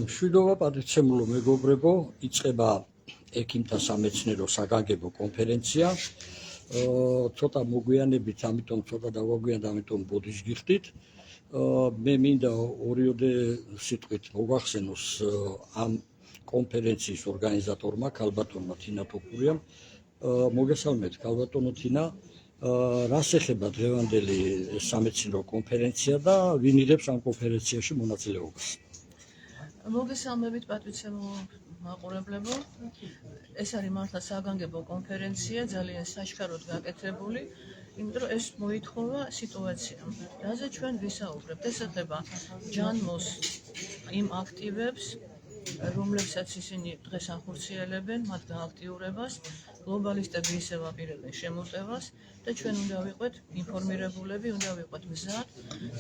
მშვიდობა პატრიცემულო მეგობრებო, იწყება ექიმთა სამეცნიერო საგანგებო კონფერენცია. ცოტა მოგვიანებით, ამიტომ ცოტა დავაგვიანდა, ამიტომ ბოდის გიხდით. მე მინდა ორიოდე სიტყვით მოგახსენოს ამ კონფერენციის ორგანიზატორმა, ქალბატონმა თინა თოფურიამ. მოგესალმებით, ქალბატონო თინა, რას ეხება დღევანდელი სამეცნიერო კონფერენცია და ვინ იღებს ამ კონფერენციაში მონაწილეობას? მოგესალმებით პატრიცემულო მაყურებლებო, ეს არის მართლა საგანგებო კონფერენცია, ძალიან საშქაროდ გაკეთებული, იმიტომ რომ ეს მოითხოვა სიტუაციამ. რაზე ჩვენ ვისაუბრებთ? ეს ეხება ჯანმოს იმ აქტივებს, რომლებსაც ისინი დღეს ახორციელებენ, მათ გააქტიურებას, გლობალისტები ისევ აპირებენ შემოტევას და ჩვენ უნდა ვიყვეთ ინფორმირებულები, უნდა ვიყვეთ მზად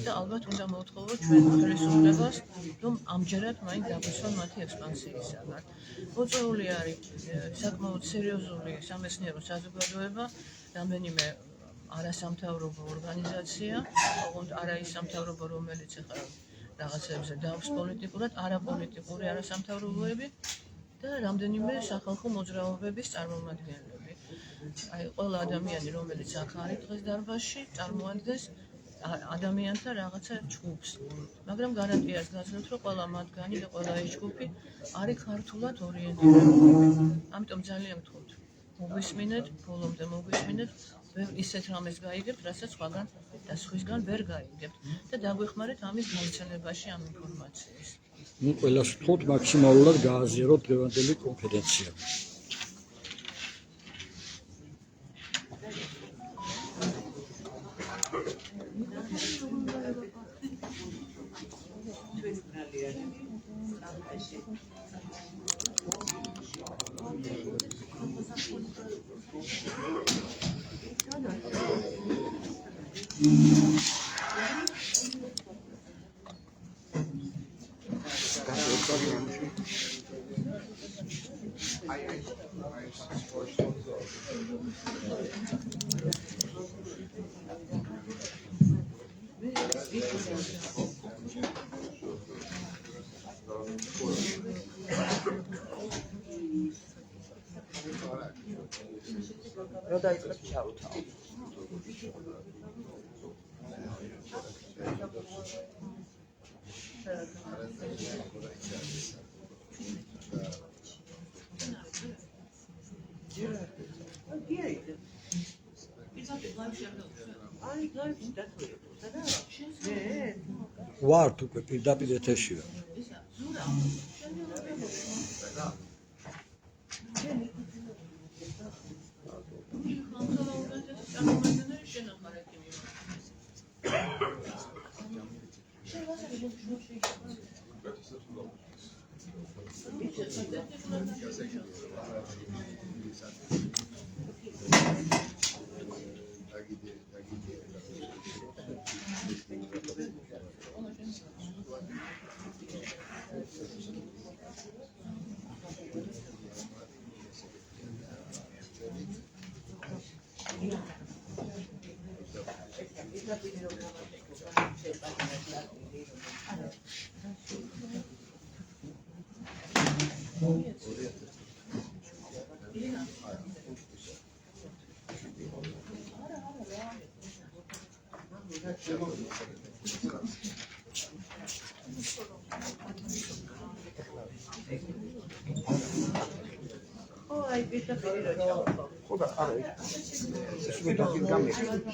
და ალბათ უნდა მოვთხოვოთ ჩვენ ხელისუფლებას, რომ ამჯერად მაინც დაგვისვან მათი ექსპანსიისაგან. მოწვეული არის საკმაოდ სერიოზული სამეცნიერო საზოგადოება, რამდენიმე არასამთავრობო ორგანიზაცია, ოღონდ არა ის სამთავრობო, რომელიც ახლა რაღაცებზე დაობს პოლიტიკურად, არაპოლიტიკური არასამთავრობოები და რამდენიმე სახალხო მოძრაობების წარმომადგენლები. აი, ყველა ადამიანი, რომელიც აქ არის დღეს დარბაზში, წარმოადგენს ადამიანთა რაღაცა ჯგუფს. მაგრამ გარანტიას გაცნობთ, რომ ყველა მათგანი და ყველა ეს ჯგუფი არის ქართულად ორიენტირებული. ამიტომ ძალიან გთხოვთ, მოგვისმინეთ, ბოლომდე მოგვისმინეთ, ისეთ რამეს გაიგებთ, რასაც სხვაგან და სხვისგან ვერ გაიგებთ და დაგვეხმარეთ ამის გავრცელებაში ამ ინფორმაციის. ყველას ვთხოვთ მაქსიმალურად გააზიაროთ დღევანდელი კონფერენცია. რა დაიწყებს ჩაუთავ. ვართ უკვე პირდაპირ ეთერში ვარ.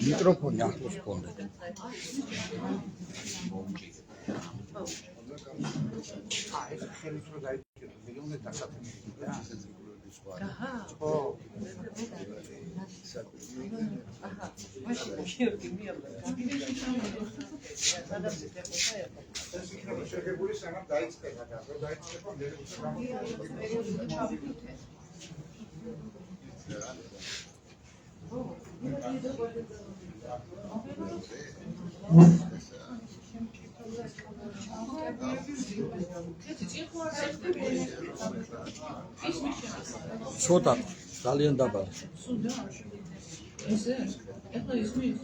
მიკროფონი ახლოს გქონდეთ. ცოტა ძალიან დაბალი. ეხლა ისმის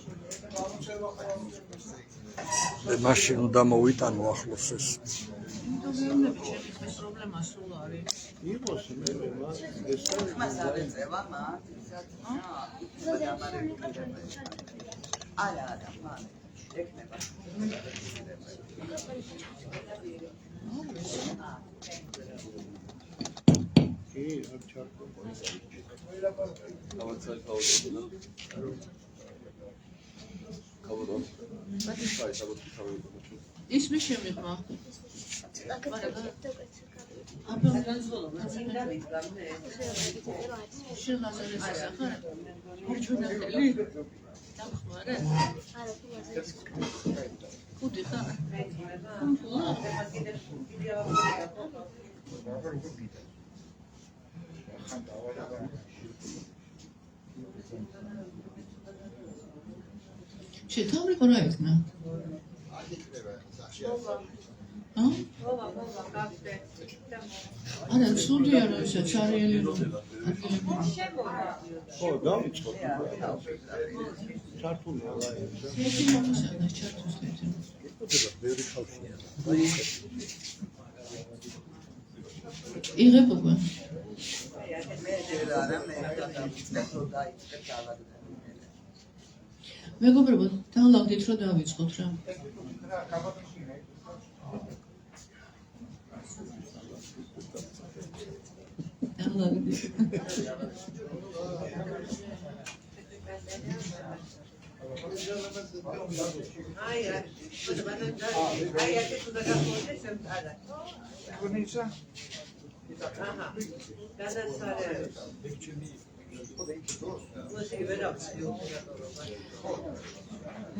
მაშინ უნდა მოვიტანო ახლოს ეს. იმიტომ გეუბნები ჩემი ეს პრობლემა სულ არის. იყოს მე მას არ ეწევა მათ არა მან ეკნება კი არ ჩართო ისმის შემიღმა აბა განსხვავება წინდა ვიდგამე შენ ლაზარეს ახარ ორჩუნებელი დამხმარე კუდი ხარ შეთავრი ყურა იქნა არა, სულია რომ ისე ჩარიელი რომ ხო დავიწყო ჩართულია რა ერთი მომისადა ჩართვის ერთი ბევრი ხალხია იღებ უკვე მეგობრებო დალაგდით რომ დავიწყოთ რა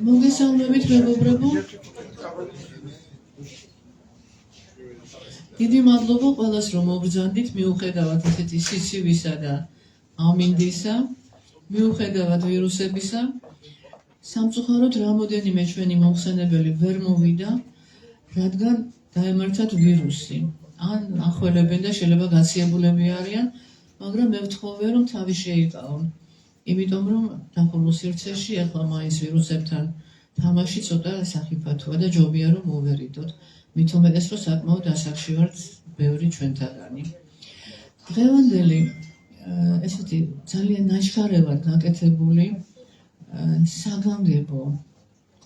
მოგესალმებით მეგობრებო დიდი მადლობა ყველას რომ მობრძანდით მიუხედავად ესეთი სიცივისა და ამინდისა მიუხედავად ვირუსებისა სამწუხაროდ რამოდენიმე ჩვენი მომხსენებელი ვერ მოვიდა რადგან დაემართათ ვირუსი ან ახველებენ და შეიძლება გაციებულები არიან მაგრამ მე ვთხოვე რომ თავი შეიკავონ იმიტომ რომ დახურულ სივრცეში ახლა მაინც ვირუსებთან თამაში ცოტა სახიფათოა და ჯობია რომ მოვერიდოთ მით უმეტეს რომ საკმაოდ ასაკში ვართ ბევრი ჩვენთაგანი დღევანდელი ესეთი ძალიან ნაჩქარევად გაკეთებული საგანგებო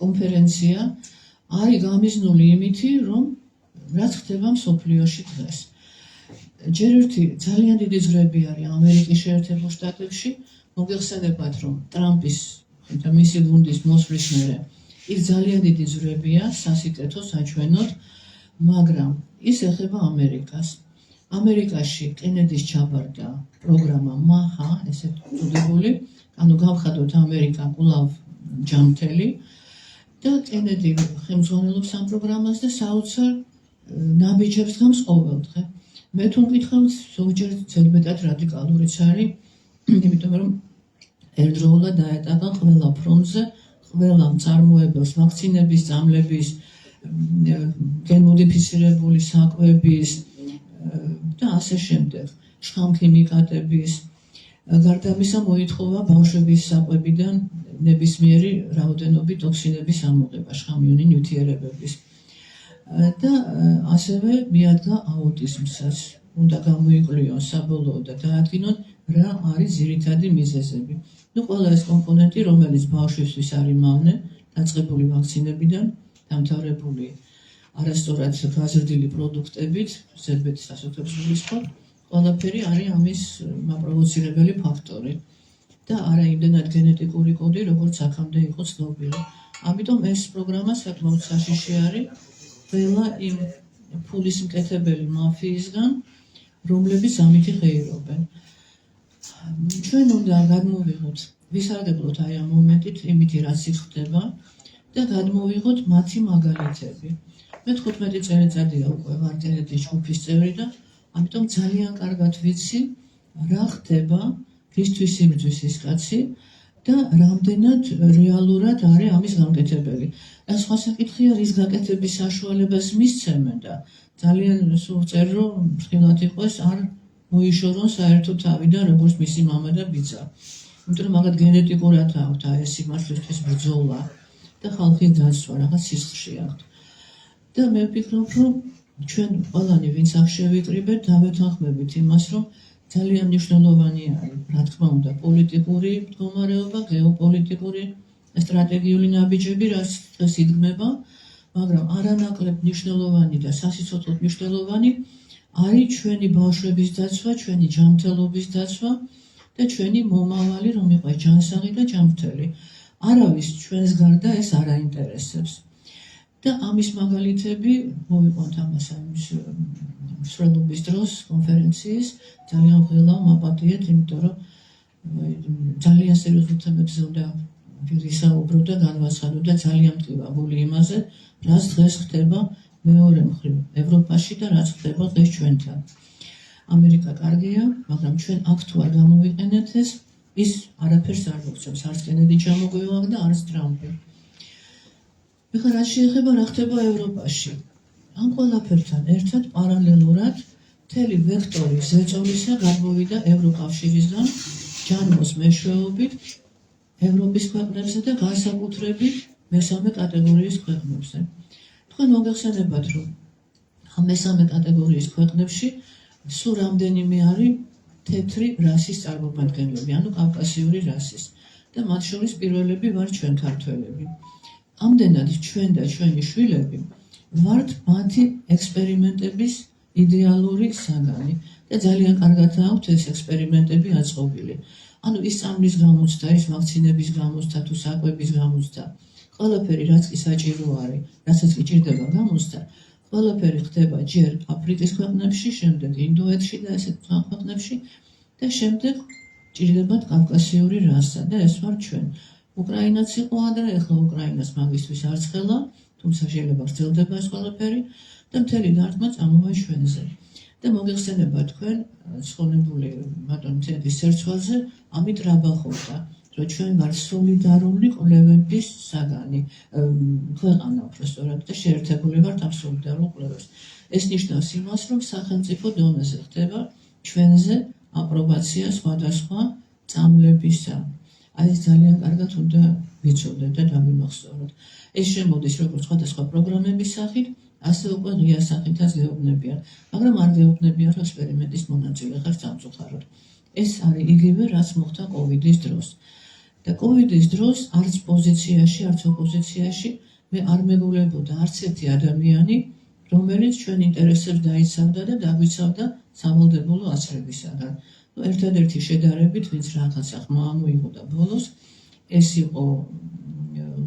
კონფერენცია არის გამიზნული იმითი რომ რაც ხდება მსოფლიოში დღეს ჯერ ერთი ძალიან დიდი ძვრები არის ამერიკის შეერთებულ შტატებში მოგეხსენებათ რომ ტრამპის და მისი გუნდის მოსვლის მერე ის ძალიან დიდი ძვრებია სასიკეთო საჩვენოდ მაგრამ ის ეხება ამერიკას ამერიკაში კენედის ჩაბარდა პროგრამა მაჰა ესე წოდებული ანუ გავხადოთ ამერიკა კვლავ ჯამთელი და კენედი ხელმძღვანელობს ამ პროგრამას და საოცარ ნაბიჯებს გავს ყოველდღე მე თუ მკითხავთ ზოგჯერ ძელბედად რადიკალურიც არის იმიტომ რომ ერთდროულად დაეტავა ყველა ფრონტზე ყველა მწარმოებელს ვაქცინების წამლების გენმოდიფიცირებული საკვების და ასე შემდეგ შხამქიმიკატების გარდა ამისა მოითხოვა ბავშვების საკვებიდან ნებისმიერი რაოდენობით ტოქსინების ამოღება შხამიანი ნივთიერებების და ასევე მიადგა აუტიზმსაც უნდა გამოიკვლიონ საბოლოოდ და დაადგინონ რა არის ძირითადი მიზეზები ნუ ყველა ეს კომპონენტი რომელიც ბავშვისთვის არის მავნე დაწყებული ვაქცინებიდან დამთავრებული არასწორად გაზრდილი პროდუქტებით ზედმეტ სასუქებს გულისხმობ ყველაფერი არის ამის მაპროვოცირებელი ფაქტორი და არა იმდენად გენეტიკური კოდი როგორც აქამდე იყო ცნობილი ამიტომ ეს პროგრამა საკმაოდ საშიში არის ყველა იმ ფულის მკეთებელი მაფიისგან რომლებიც ამით ღეირობენ ჩვენ უნდა გადმოვიღოთ ვისარგებლოთ აი ამ მომენტით იმითი რაც იქ ხდება და გადმოვიღოთ მათი მაგალითები მე 15 წელიწადია უკვე ვარ კენედის ჯგუფის წევრი და ამიტომ ძალიან კარგად ვიცი რა ხდება ვისთვის იბრძვის ის კაცი და რამდენად რეალურად არის ამის გამკეთებელი. და სხვა საკითხია რის გაკეთების საშუალებას მისცემენ და ძალიან სულ წერ რომ ფრთხილად იყოს არ მოიშორონ საერთო თავიდან როგორც მისი მამა და ბიძა. იმიტომ რომ მაგათ გენეტიკურად აქვთ ეს სიმართლისთვის ბრძოლა და ხალხის დაცვა რაღაც სისხლში აქვთ. და მე ვფიქრობ, რომ ჩვენ ყველანი ვინც აქ შევიკრიბეთ, დავეთანხმებით იმას, რომ ძალიან მნიშვნელოვანი არის, რა თქმა უნდა, პოლიტიკური მდგომარეობა, გეოპოლიტიკური სტრატეგიული ნაბიჯები, რაც დღეს იდგმება, მაგრამ არანაკლებ მნიშვნელოვანი და სასიცოცხლოდ მნიშვნელოვანი არის ჩვენი ბავშვების დაცვა, ჩვენი ჯანმრთელობის დაცვა და ჩვენი მომავალი, რომ იყოს ჯანსაღი და ჯანმრთელი. არავის ჩვენს გარდა ეს არ აინტერესებს. და ამის მაგალითები მოვიყვანთ ამას ამის მსვლელობის დროს კონფერენციის ძალიან ღელა მაპატიეთ, იმიტომ რომ ძალიან სერიოზულ თემებზე უნდა ვისაუბრო და განვაცხადო და ძალიან მტკივნეული იმაზე, რაც დღეს ხდება მეორე მხრივ ევროპაში და რაც ხდება დღეს ჩვენთან. ამერიკა კარგია, მაგრამ ჩვენ აქ თუ არ გამოვიყენეთ ეს, ის არაფერს არ მოგცემს, არც კენედი ჩამოგვივა და არც ტრამპი. ეხლა რაც შეეხება რა ხდება ევროპაში. ამ ყველაფერთან ერთად პარალელურად მთელი ვექტორი ზეწოლისა გამოვიდა ევროკავშირისგან ჯანმოს მეშვეობით ევროპის ქვეყნებზე და განსაკუთრებით მესამე კატეგორიის ქვეყნებზე. თქვენ მოგეხსენებათ, რომ ამ მესამე კატეგორიის ქვეყნებში სულ რამდენიმე არის თეთრი რასის წარმომადგენლები, ანუ კავკასიური რასის და მათ შორის პირველები ვარ ჩვენ ქართველები. ამდენად ჩვენ და ჩვენი შვილები ვართ მათი ექსპერიმენტების იდეალური საგანი და ძალიან კარგად აქვთ ეს ექსპერიმენტები აწყობილი. ანუ ის წამლის გამოცდა, ის ვაქცინების გამოცდა თუ საკვების გამოცდა, ყველაფერი რაც კი საჭირო არის, რასაც კი ჭირდება გამოცდა, ყველაფერი ხდება ჯერ აფრიკის ქვეყნებში, შემდეგ ინდოეთში და ესეთ ქვეყნებში და შემდეგ ჭირდებათ კავკასიური რასა და ეს ვარ ჩვენ. უკრაინაც იყო ადრე, ახლა უკრაინას მაგისთვის არ ცხელა, თუმცა შეიძლება გრძელდება ეს ყველაფერი და მთელი დარტყმა წამოვა ჩვენზე. და მოგეხსენება თქვენ ცხონებული ბატონ ცენტრის სერცვალზე ამით რა ბახობდა, რომ ჩვენ ვარ სოლიდარული კვლევების საგანი, ქვეყანა უბრალოდ და შეერთებული ვართ ამ სოლიდარულ კვლევებს. ეს ნიშნავს იმას, რომ სახელმწიფო დონეზე ხდება ჩვენზე აპრობაცია სხვადასხვა წამლებისა. აი ეს ძალიან კარგად უნდა ვიცოდეთ და დავიმახსოვროთ. ეს შემოდის როგორც სხვადასხვა პროგრამების სახით, ასე უკვე ღია სახითაც გეუბნებიან, მაგრამ არ გეუბნებიან ექსპერიმენტის მონაწილე ხარ სამწუხაროდ. ეს არის იგივე, რაც მოხდა კოვიდის დროს. და კოვიდის დროს არც პოზიციაში, არც ოპოზიციაში მე არ მეგულებოდა არც ერთი ადამიანი, რომელიც ჩვენ ინტერესებს დაიცავდა და დაგვიცავდა სავალდებულო ასრებისაგან. ერთადერთი შედარებით, ვინც რაღაცა ხმა ამოიღო და ბოლოს, ეს იყო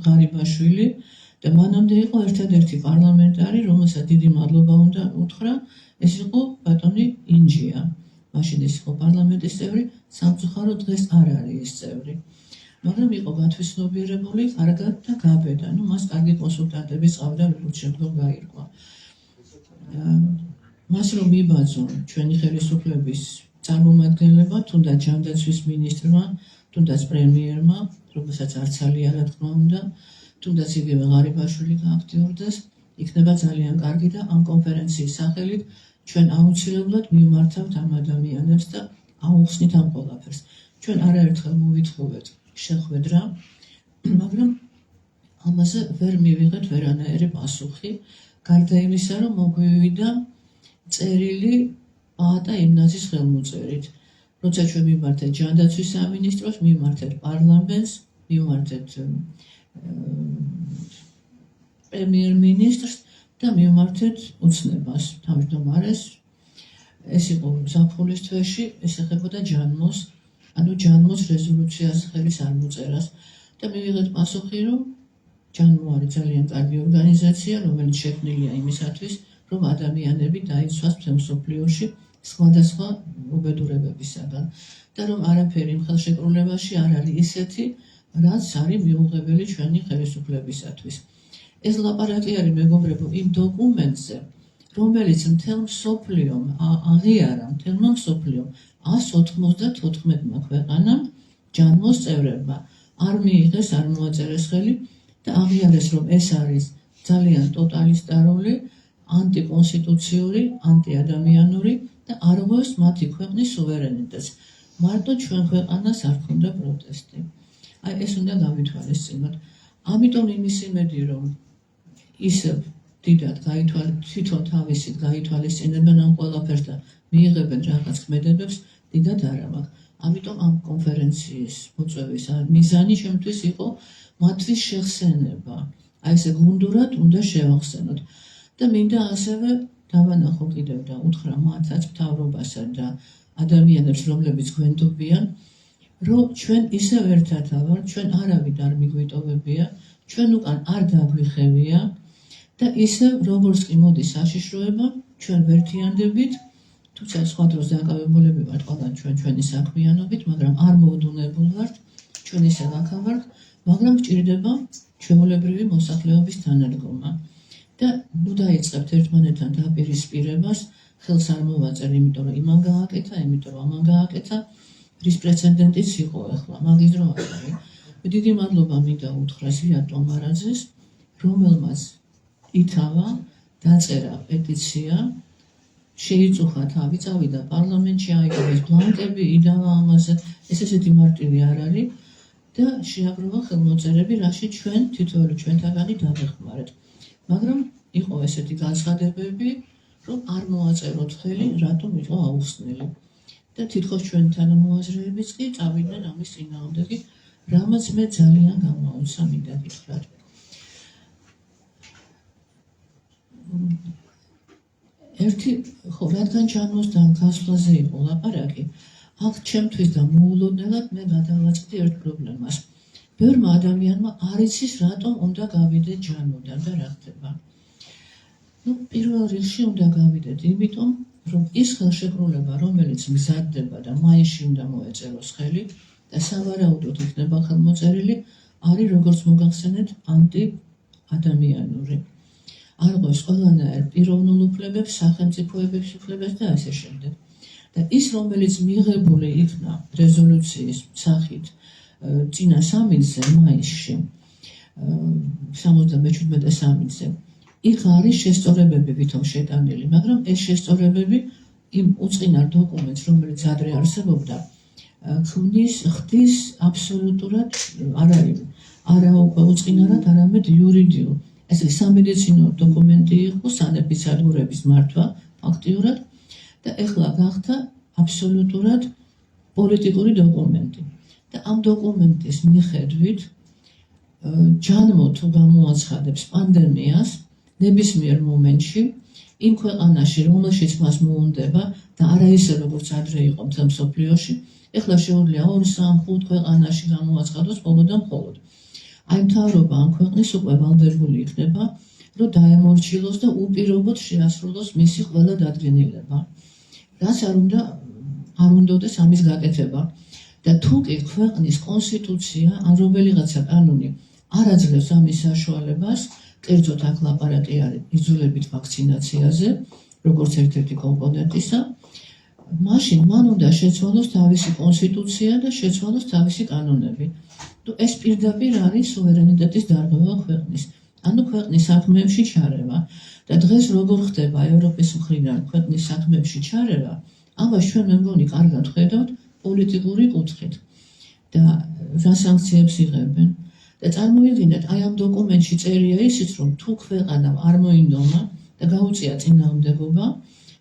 ღარიბაშვილი და მანამდე იყო ერთადერთი პარლამენტარი, რომელსაც დიდი მადლობა უნდა უთხრა, ეს იყო ბატონი ინჯია. მაშინ ეს იყო პარლამენტის წევრი, სამწუხაროდ დღეს არ არის ეს წევრი. მაგრამ იყო გათვისნობიერებული, კარგად და გაბედა. მას კარგი კონსულტანტები წავდა, როგორც შემდგომ გაირკვა. მას რომ მიბაძო ჩვენი ხელისუფლების წარმომადგენლება, თუნდაც ჯანდაცვის მინისტრმა, თუნდაც პრემიერმა, რომელსაც არც ალია რა თქმა უნდა, თუნდაც იგივე ღარიბაშვილი გააქტიურდეს, იქნება ძალიან კარგი და ამ კონფერენციის სახელით ჩვენ აუცილებლად მივმართავთ ამ ადამიანებს და აუხსნით ამ ყველაფერს. ჩვენ არაერთხელ მოვითხოვეთ შეხვედრა, მაგრამ ამაზე ვერ მივიღეთ ვერანაირი პასუხი, გარდა იმისა, რომ მოგვივიდა წერილი პაატა იმნაძის ხელმოწერით. როცა ჩვენ მივმართეთ ჯანდაცვის სამინისტროს, მივმართეთ პარლამენტს, მივმართეთ პრემიერ-მინისტრს და მივმართეთ უცნებას, თავმჯდომარეს. ეს იყო ზაფხულის თვეში, ეს ეხებოდა ჯანმოს, ანუ ჯანმოს რეზოლუციას ხელის არ მოწერას და მივიღეთ პასუხი, რომ ჯანმო არის ძალიან კარგი ორგანიზაცია, რომელიც შექმნილია იმისათვის, რომ ადამიანები დაიცვას მთელ მსოფლიოში სხვადასხვა უბედურებებისაგან და რომ არაფერი იმ ხელშეკრულებაში არ არის ისეთი, რაც არის მიუღებელი ჩვენი ხელისუფლებისათვის. ეს ლაპარაკი არის მეგობრებო იმ დოკუმენტზე, რომელიც მთელ მსოფლიომ აღიარა, მთელმა მსოფლიომ 194 ქვეყანამ ჯანმოს წევრებმა არ მიიღეს, არ მოაწერეს ხელი და აღიარეს, რომ ეს არის ძალიან ტოტალისტარული, ანტიკონსტიტუციური, ანტიადამიანური და არ ღვევს მათი ქვეყნის სუვერენიტეტს. მარტო ჩვენ ქვეყანას არ ქონდა პროტესტი. აი ეს უნდა გავითვალისწინოთ. ამიტომ იმის იმედი რომ ისევ დიდად თვითონ თავისით გაითვალისწინებენ ამ ყველაფერს და მიიღებენ რაღაც ქმედებებს, დიდად არ მაქვს. ამიტომ ამ კონფერენციის მოწვევის მიზანი ჩემთვის იყო მათთვის შეხსენება. აი ესე გუნდურად უნდა შევახსენოთ. და მინდა ასევე დავანახო კიდევ და უთხრა მათაც მთავრობასა და ადამიანებს, რომლებიც გვენდობიან, რომ ჩვენ ისევ ერთად ვართ, ჩვენ არავინ არ მიგვიტოვებია, ჩვენ უკან არ დაგვიხევია და ისევ როგორც კი მოდის საშიშროება, ჩვენ ვერთიანდებით, თუმცა სხვა დროს დაკავებულები ვართ ყველა ჩვენი საქმიანობით, მაგრამ არ მოვდუნებულ ვართ, ჩვენ ისევ აქ ვართ, მაგრამ გჭირდება ჩვეულებრივი მოსახლეობის თანადგომა. და ნუ დაიწყებთ ერთმანეთთან დაპირისპირებას, ხელს არ მოვაწერ, იმიტომ რომ იმან გააკეთა, იმიტომ რომ ამან გააკეთა, რის პრეცედენტიც იყო ახლა, მაგის დრო არ არის. დიდი მადლობა მინდა უთხრა ზვიად ტომარაძეს, რომელმაც ითავა, დაწერა პეტიცია, შეიწუხა თავი, წავიდა პარლამენტში, აიგეს ბლანკები, იდავა ამაზე, ეს ესეთი მარტივი არ არის და შეაგროვა ხელმოწერები, რაშიც ჩვენ თითოეული ჩვენთაგანი დავეხმარეთ. მაგრამ იყო ესეთი განცხადებები, რომ არ მოაწეროთ ხელი, რატომ იყო აუხსნელი. და თითქოს ჩვენი თანამოაზრეებიც კი წავიდნენ ამის წინააღმდეგი, რამაც მე ძალიან გამაუცა, მინდა გითხრათ. ერთი ხო, რადგან ჩამოსთან გასვლაზე იყო ლაპარაკი, აქ ჩემთვის და მოულოდნელად მე გადავაწყდი ერთ პრობლემას. ბევრმა ადამიანმა არ იცის, რატომ უნდა გავიდეთ ჯანმოდან და რა ხდება. პირველ რიგში უნდა გავიდეთ, იმიტომ რომ ის ხელშეკრულება, რომელიც მზადდება და მაისში უნდა მოეწეროს ხელი და სავარაუდოდ იქნება ხელმოწერილი, არის როგორც მოგახსენეთ ანტიადამიანური. არღვევს ყველანაირ პიროვნულ უფლებებს, სახელმწიფოების უფლებებს და ასე შემდეგ. და ის, რომელიც მიღებული იქნა რეზოლუციის სახით წინა სამინდზე მაისში, 77 სამინდზე, იქ არის შესწორებები ვითომ შეტანილი, მაგრამ ეს შესწორებები იმ უწყინარ დოკუმენტს, რომელიც ადრე არსებობდა, ხდის აბსოლუტურად არა უწყინარად, არამედ იურიდიულ. ეს სამედიცინო დოკუმენტი იყო, სანეპის სადგურების მართვა ფაქტიურად და ეხლა გახდა აბსოლუტურად პოლიტიკური დოკუმენტი. და ამ დოკუმენტის მიხედვით ჯანმო თუ გამოაცხადებს პანდემიას ნებისმიერ მომენტში იმ ქვეყანაში, რომელშიც მას მოუნდება და არა ისე როგორც ადრე იყო მთელ მსოფლიოში, ეხლა შეუძლია 2-3-5 ქვეყანაში გამოაცხადოს მხოლოდ და მხოლოდ. აი მთავრობა ამ ქვეყნის უკვე ვალდებული იქნება, რომ დაემორჩილოს და უპირობოდ შეასრულოს მისი ყველა დადგენილება. რაც არ უნდადეს ამის გაკეთება. და თუ კი ქვეყნის კონსტიტუცია ან რომელიღაცა კანონი არ აძლევს ამის საშუალებას, კერძოდ აქ ლაპარაკი არის იძულებით ვაქცინაციაზე, როგორც ერთ-ერთი კომპონენტისა, მაშინ მან უნდა შეცვალოს თავისი კონსტიტუცია და შეცვალოს თავისი კანონები. ეს პირდაპირ არის სუვერენიტეტის დარღვევა ქვეყნის, ანუ ქვეყნის საქმეებში ჩარევა. და დღეს როგორ ხდება ევროპის მხრიდან ქვეყნის საქმეებში ჩარევა, ამას ჩვენ მე მგონი კარგად ხედავთ პოლიტიკური კუთხით და რა სანქციებს იღებენ. და წარმოიდგინეთ, აი ამ დოკუმენტში წერია ისიც, რომ თუ ქვეყანამ არ მოინდომა და გაუწია წინააღმდეგობა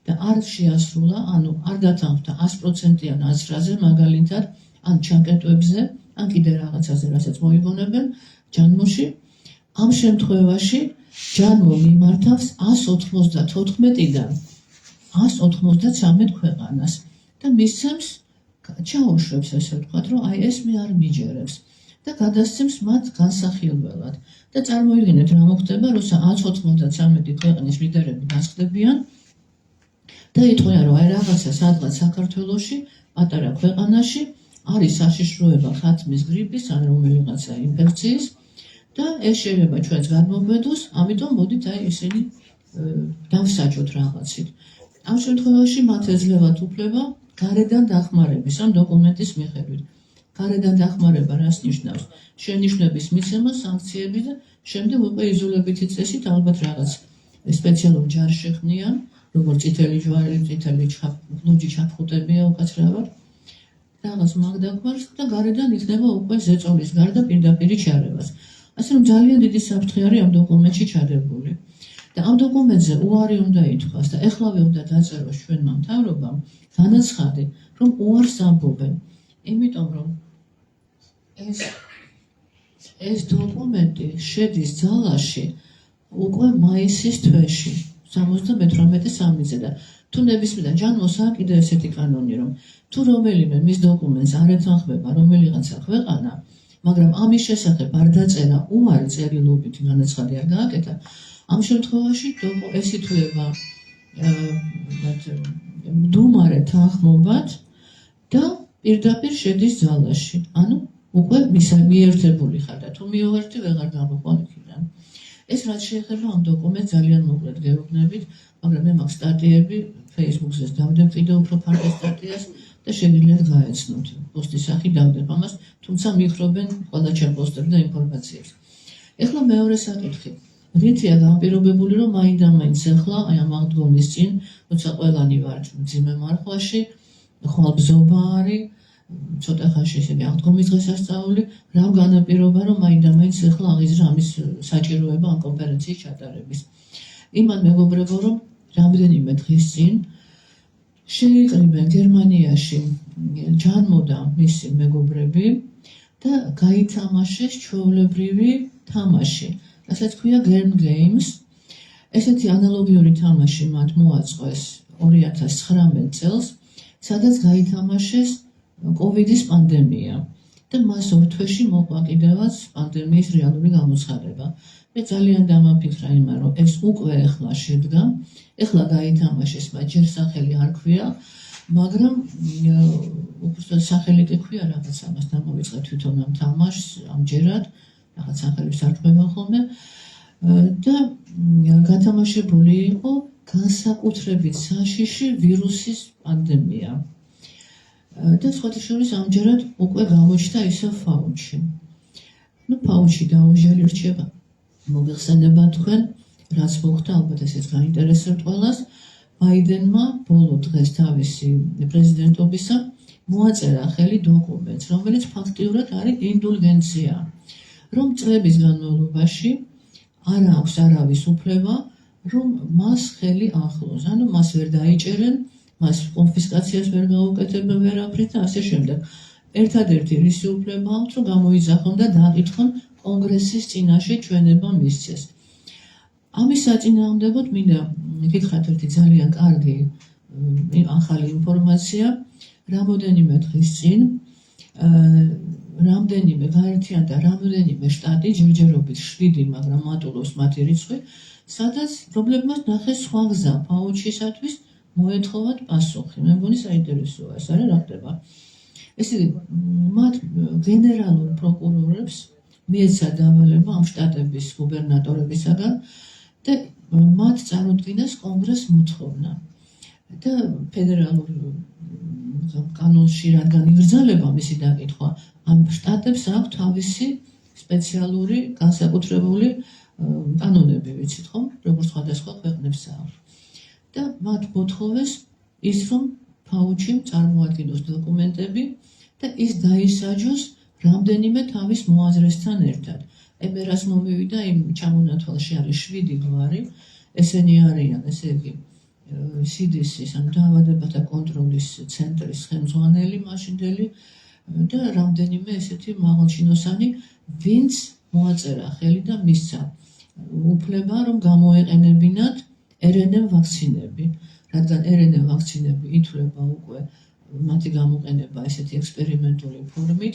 და არ შეასრულა, ანუ არ დათანხმდა 100%-იან აზრაზე, მაგალითად, ან ჩანკეტვებზე, ან კიდე რაღაცაზე, რასაც მოიგონებენ ჯანმოში, ამ შემთხვევაში ჯანმო მიმართავს 194-დან 193 ქვეყანას და მისცემს ჩაუშვებს, ესე ვთქვათ, რომ აი ეს მე არ მიჯერებს და გადასცემს მათ განსახილველად. და წარმოიდგინეთ, რა მოხდება, როცა 193 ქვეყნის ლიდერები დასხდებიან და იტყვიან, რომ აი რაღაცა სადღაც საქართველოში, პატარა ქვეყანაში არის საშიშროება ხათმის გრიპის ან რომელიღაცა ინფექციის და ეს შეიძლება ჩვენს გადმოგვედოს, ამიტომ მოდით აი ისინი დავსაჯოთ რაღაცით. ამ შემთხვევაში მათ ეძლევათ უფლება გარედან დახმარების ამ დოკუმენტის მიხედვით. გარედან დახმარება რას ნიშნავს? შენიშვნების მიცემა, სანქციები და შემდეგ უკვე იზოლებითი წესით ალბათ რაღაც სპეციალურ ჯარს შექმნიან, როგორც წითელი ჯვარი, წითელი ლუჯი ჩაფხუტებია უკაცრავად რაღაც მაგდაგვარს და გარედან იქნება უკვე ზეწოლის გარდა პირდაპირი ჩარევას. ასე რომ ძალიან დიდი საფრთხე არის ამ დოკუმენტში ჩადებული. და ამ დოკუმენტზე უარი უნდა ითქვას და ეხლავე უნდა დაწეროს ჩვენმა მთავრობამ განაცხადი, რომ უარს ამბობენ. იმიტომ რომ ეს დოკუმენტი შედის ძალაში უკვე მაისის თვეში 78-3-ზე და თუ ნებისმიერ ჯანმოსა კიდევ ესეთი კანონი რომ თუ რომელიმე მის დოკუმენტს არ ეთანხმება რომელიღაცა ქვეყანა, მაგრამ ამის შესახებ არ დაწერა უარი წერილობითი განაცხადი არ გააკეთა, ამ შემთხვევაში ეს ითვლება მდუმარე თანხმობად და პირდაპირ შედის ძალაში. ანუ უკვე მიერთებული ხარ და თუ მიუერთი ვეღარ გამოყვალ იქიდან. ეს რაც შეეხება ამ დოკუმენტს ძალიან მოკლედ გეუბნებით, მაგრამ მე მაქვს სტატიები Facebook-ზე დავდებ კიდევ უფრო ფართო სტატიას და შეგიძლიათ გაეცნოთ. პოსტის სახით დავდებ ამას, თუმცა მიხრობენ ყველა ჩემპოსტებს და ინფორმაციებს. ეხლა მეორე საკითხი. რითია განპირობებული, რომ მაინდა-მაინც ახლა აი ამ აღდგომის წინ, როცა ყველანი ვართ მძიმე მარხვაში, ხვალბზობა არის, ცოტა ხანში ესე აღდგომის დღესასწაული, რამ განაპირობა, რომ მაინდა-მაინც ახლა აღიზრდა ამის საჭიროება ამ კონფერენციის ჩატარების. იმან მეგობრებო, რომ რამდენიმე დღის წინ შეიკრიბნენ გერმანიაში ჯანმოდა მისი მეგობრები და გაითამაშეს ჩვეულებრივი თამაში. რასაც ქვია Gern Games. ესეთი ანალოგიური თამაში მათ მოაწყვეს 2019 წელს, სადაც გაითამაშეს COVID-ის პანდემია და მას ორ თვეში მოყვა კიდევაც პანდემიის რეალური გამოცხადება. მე ძალიან დამაფიქრა იმან, რომ ეს უკვე ეხლა შედგა, ეხლა გაითამაშეს, მათ ჯერ სახელი არ ქვია, მაგრამ უბრალოდ სახელი კი ქვია რაღაც ამას დამოვიწყე თვითონ ამ თამაშს, ამჯერად რაღაც სახელებს არ ქმება ხოლმე და გათამაშებული იყო განსაკუთრებით საშიში ვირუსის პანდემია. და სხვათა შორის ამჯერად უკვე გამოჩნდა ისევ ფაუჩი. ფაუჩი დაუჟელი რჩება. მოგეხსენება თქვენ, რაც მოხდა, ალბათ ესეც გაინტერესებთ ყველას. ბაიდენმა ბოლო დღეს თავისი პრეზიდენტობისა მოაწერა ხელი დოკუმენტს, რომელიც ფაქტიურად არის ინდულგენცია. რომ წლების განმავლობაში არ აქვს არავის უფლება, რომ მას ხელი ახლოს. ანუ მას ვერ დაიჭერენ, მას კონფისკაციას ვერ გაუკეთებენ ვერაფრით და ასე შემდეგ. ერთადერთი რისი უფლება აქვს, რომ გამოიძახონ და დააკითხონ კონგრესის წინაშე ჩვენება მისცეს. ამის საწინააღმდეგოდ მინდა გითხრათ ერთი ძალიან კარგი ახალი ინფორმაცია. რამოდენიმე დღის წინ რამდენიმე გაერთიანდა რამდენიმე შტატი, ჯერჯერობით 7, მაგრამ მატულობს მათი რიცხვი, სადაც პრობლემას ნახეს სხვა გზა ფაუჩისათვის მოეთხოვათ პასუხი. მე მგონი საინტერესოა ეს არა რა ხდება. ესე იგი, მათ გენერალურ პროკურორებს მიეცა დავალება ამ შტატების გუბერნატორებისაგან და მათ წარუდგინეს კონგრესს მოთხოვნა. და ფედერალურ კანონში რადგან იგრძელება მისი დაკითხვა, ამ შტატებს აქვს თავისი სპეციალური განსაკუთრებული კანონები, ვიცით ხომ, როგორც სხვადასხვა ქვეყნებს აქვს. და მათ მოთხოვეს ის, რომ ფაუჩიმ წარმოადგინოს დოკუმენტები და ის დაისაჯოს რამდენიმე თავის მოაზრესთან ერთად. მე რას მომივიდა იმ ჩამონათვალში არის 7 გვარი, ესენი არიან, ესე იგი, CDC-ის, ანუ დაავადებათა კონტროლის ცენტრის ხელმძღვანელი მაშინდელი და რამდენიმე ესეთი მაღალჩინოსანი, ვინც მოაწერა ხელი და მისცა უფლება, რომ გამოეყენებინათ RNA ვაქცინები, რადგან RNA ვაქცინები ითვლება უკვე მათი გამოყენება ესეთი ექსპერიმენტული ფორმით,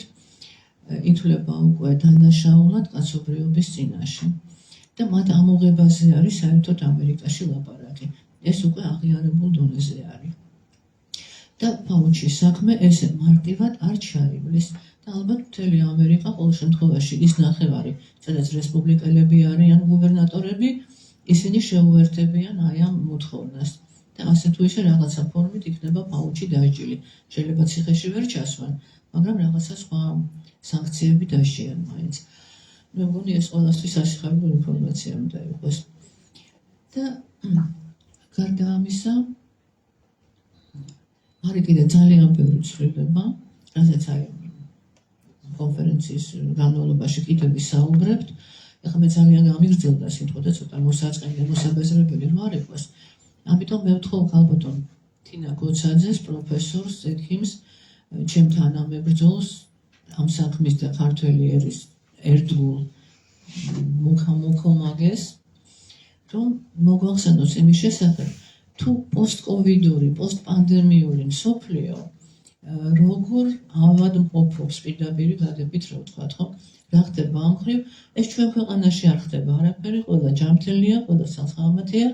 ითვლება უკვე დანაშაულად კაცობრიობის წინაშე. და მათ ამოღებაზე არის საერთოდ ამერიკაში ლაპარაკი. ეს უკვე აღიარებულ დონეზე არის. და ფაუჩის საქმე ესე მარტივად არ ჩაივლის და ალბათ მთელი ამერიკა ყოველ შემთხვევაში ის ნახევარი, სადაც რესპუბლიკელები არიან გუბერნატორები, ისინი შეუერთებიან აი ამ მოთხოვნას. და ასე თუ ისე რაღაცა ფორმით იქნება ფაუჩი დასჯილი. შეიძლება ციხეში ვერ ჩასვან, მაგრამ რაღაცა სხვა სანქციები დასჯიან მაინც. მე მგონი ეს ყველასთვის სასიხარულო ინფორმაცია უნდა იყოს. და გარდა ამისა, არის კიდე ძალიან ბევრი ცვლილება, რაზეც აი კონფერენციის განმავლობაში კიდევ ვისაუბრებთ. ეხლა მე ძალიან გამიგრძელდა სიტყვა და ცოტა მოსაწყენი და მოსაბეზრებელი რომ არ იყოს. ამიტომ მე ვთხოვ ქალბატონ თინა გოცაძეს, პროფესორს, ექიმს, ჩემთან ამებრძოლს ამ საქმის და ქართველი ერის ერთგულ მოქომაგეს, რომ მოგვახსენოს იმის შესახებ, თუ პოსტკოვიდური, პოსტპანდემიური მსოფლიო როგორ ავადმყოფობს პირდაპირ გადებით რა ვთქვათ, ხო? რა ხდება ამ მხრივ, ეს ჩვენ ქვეყანაში არ ხდება არაფერი, ყველა ჯანმრთელია, ყველა სალამათია,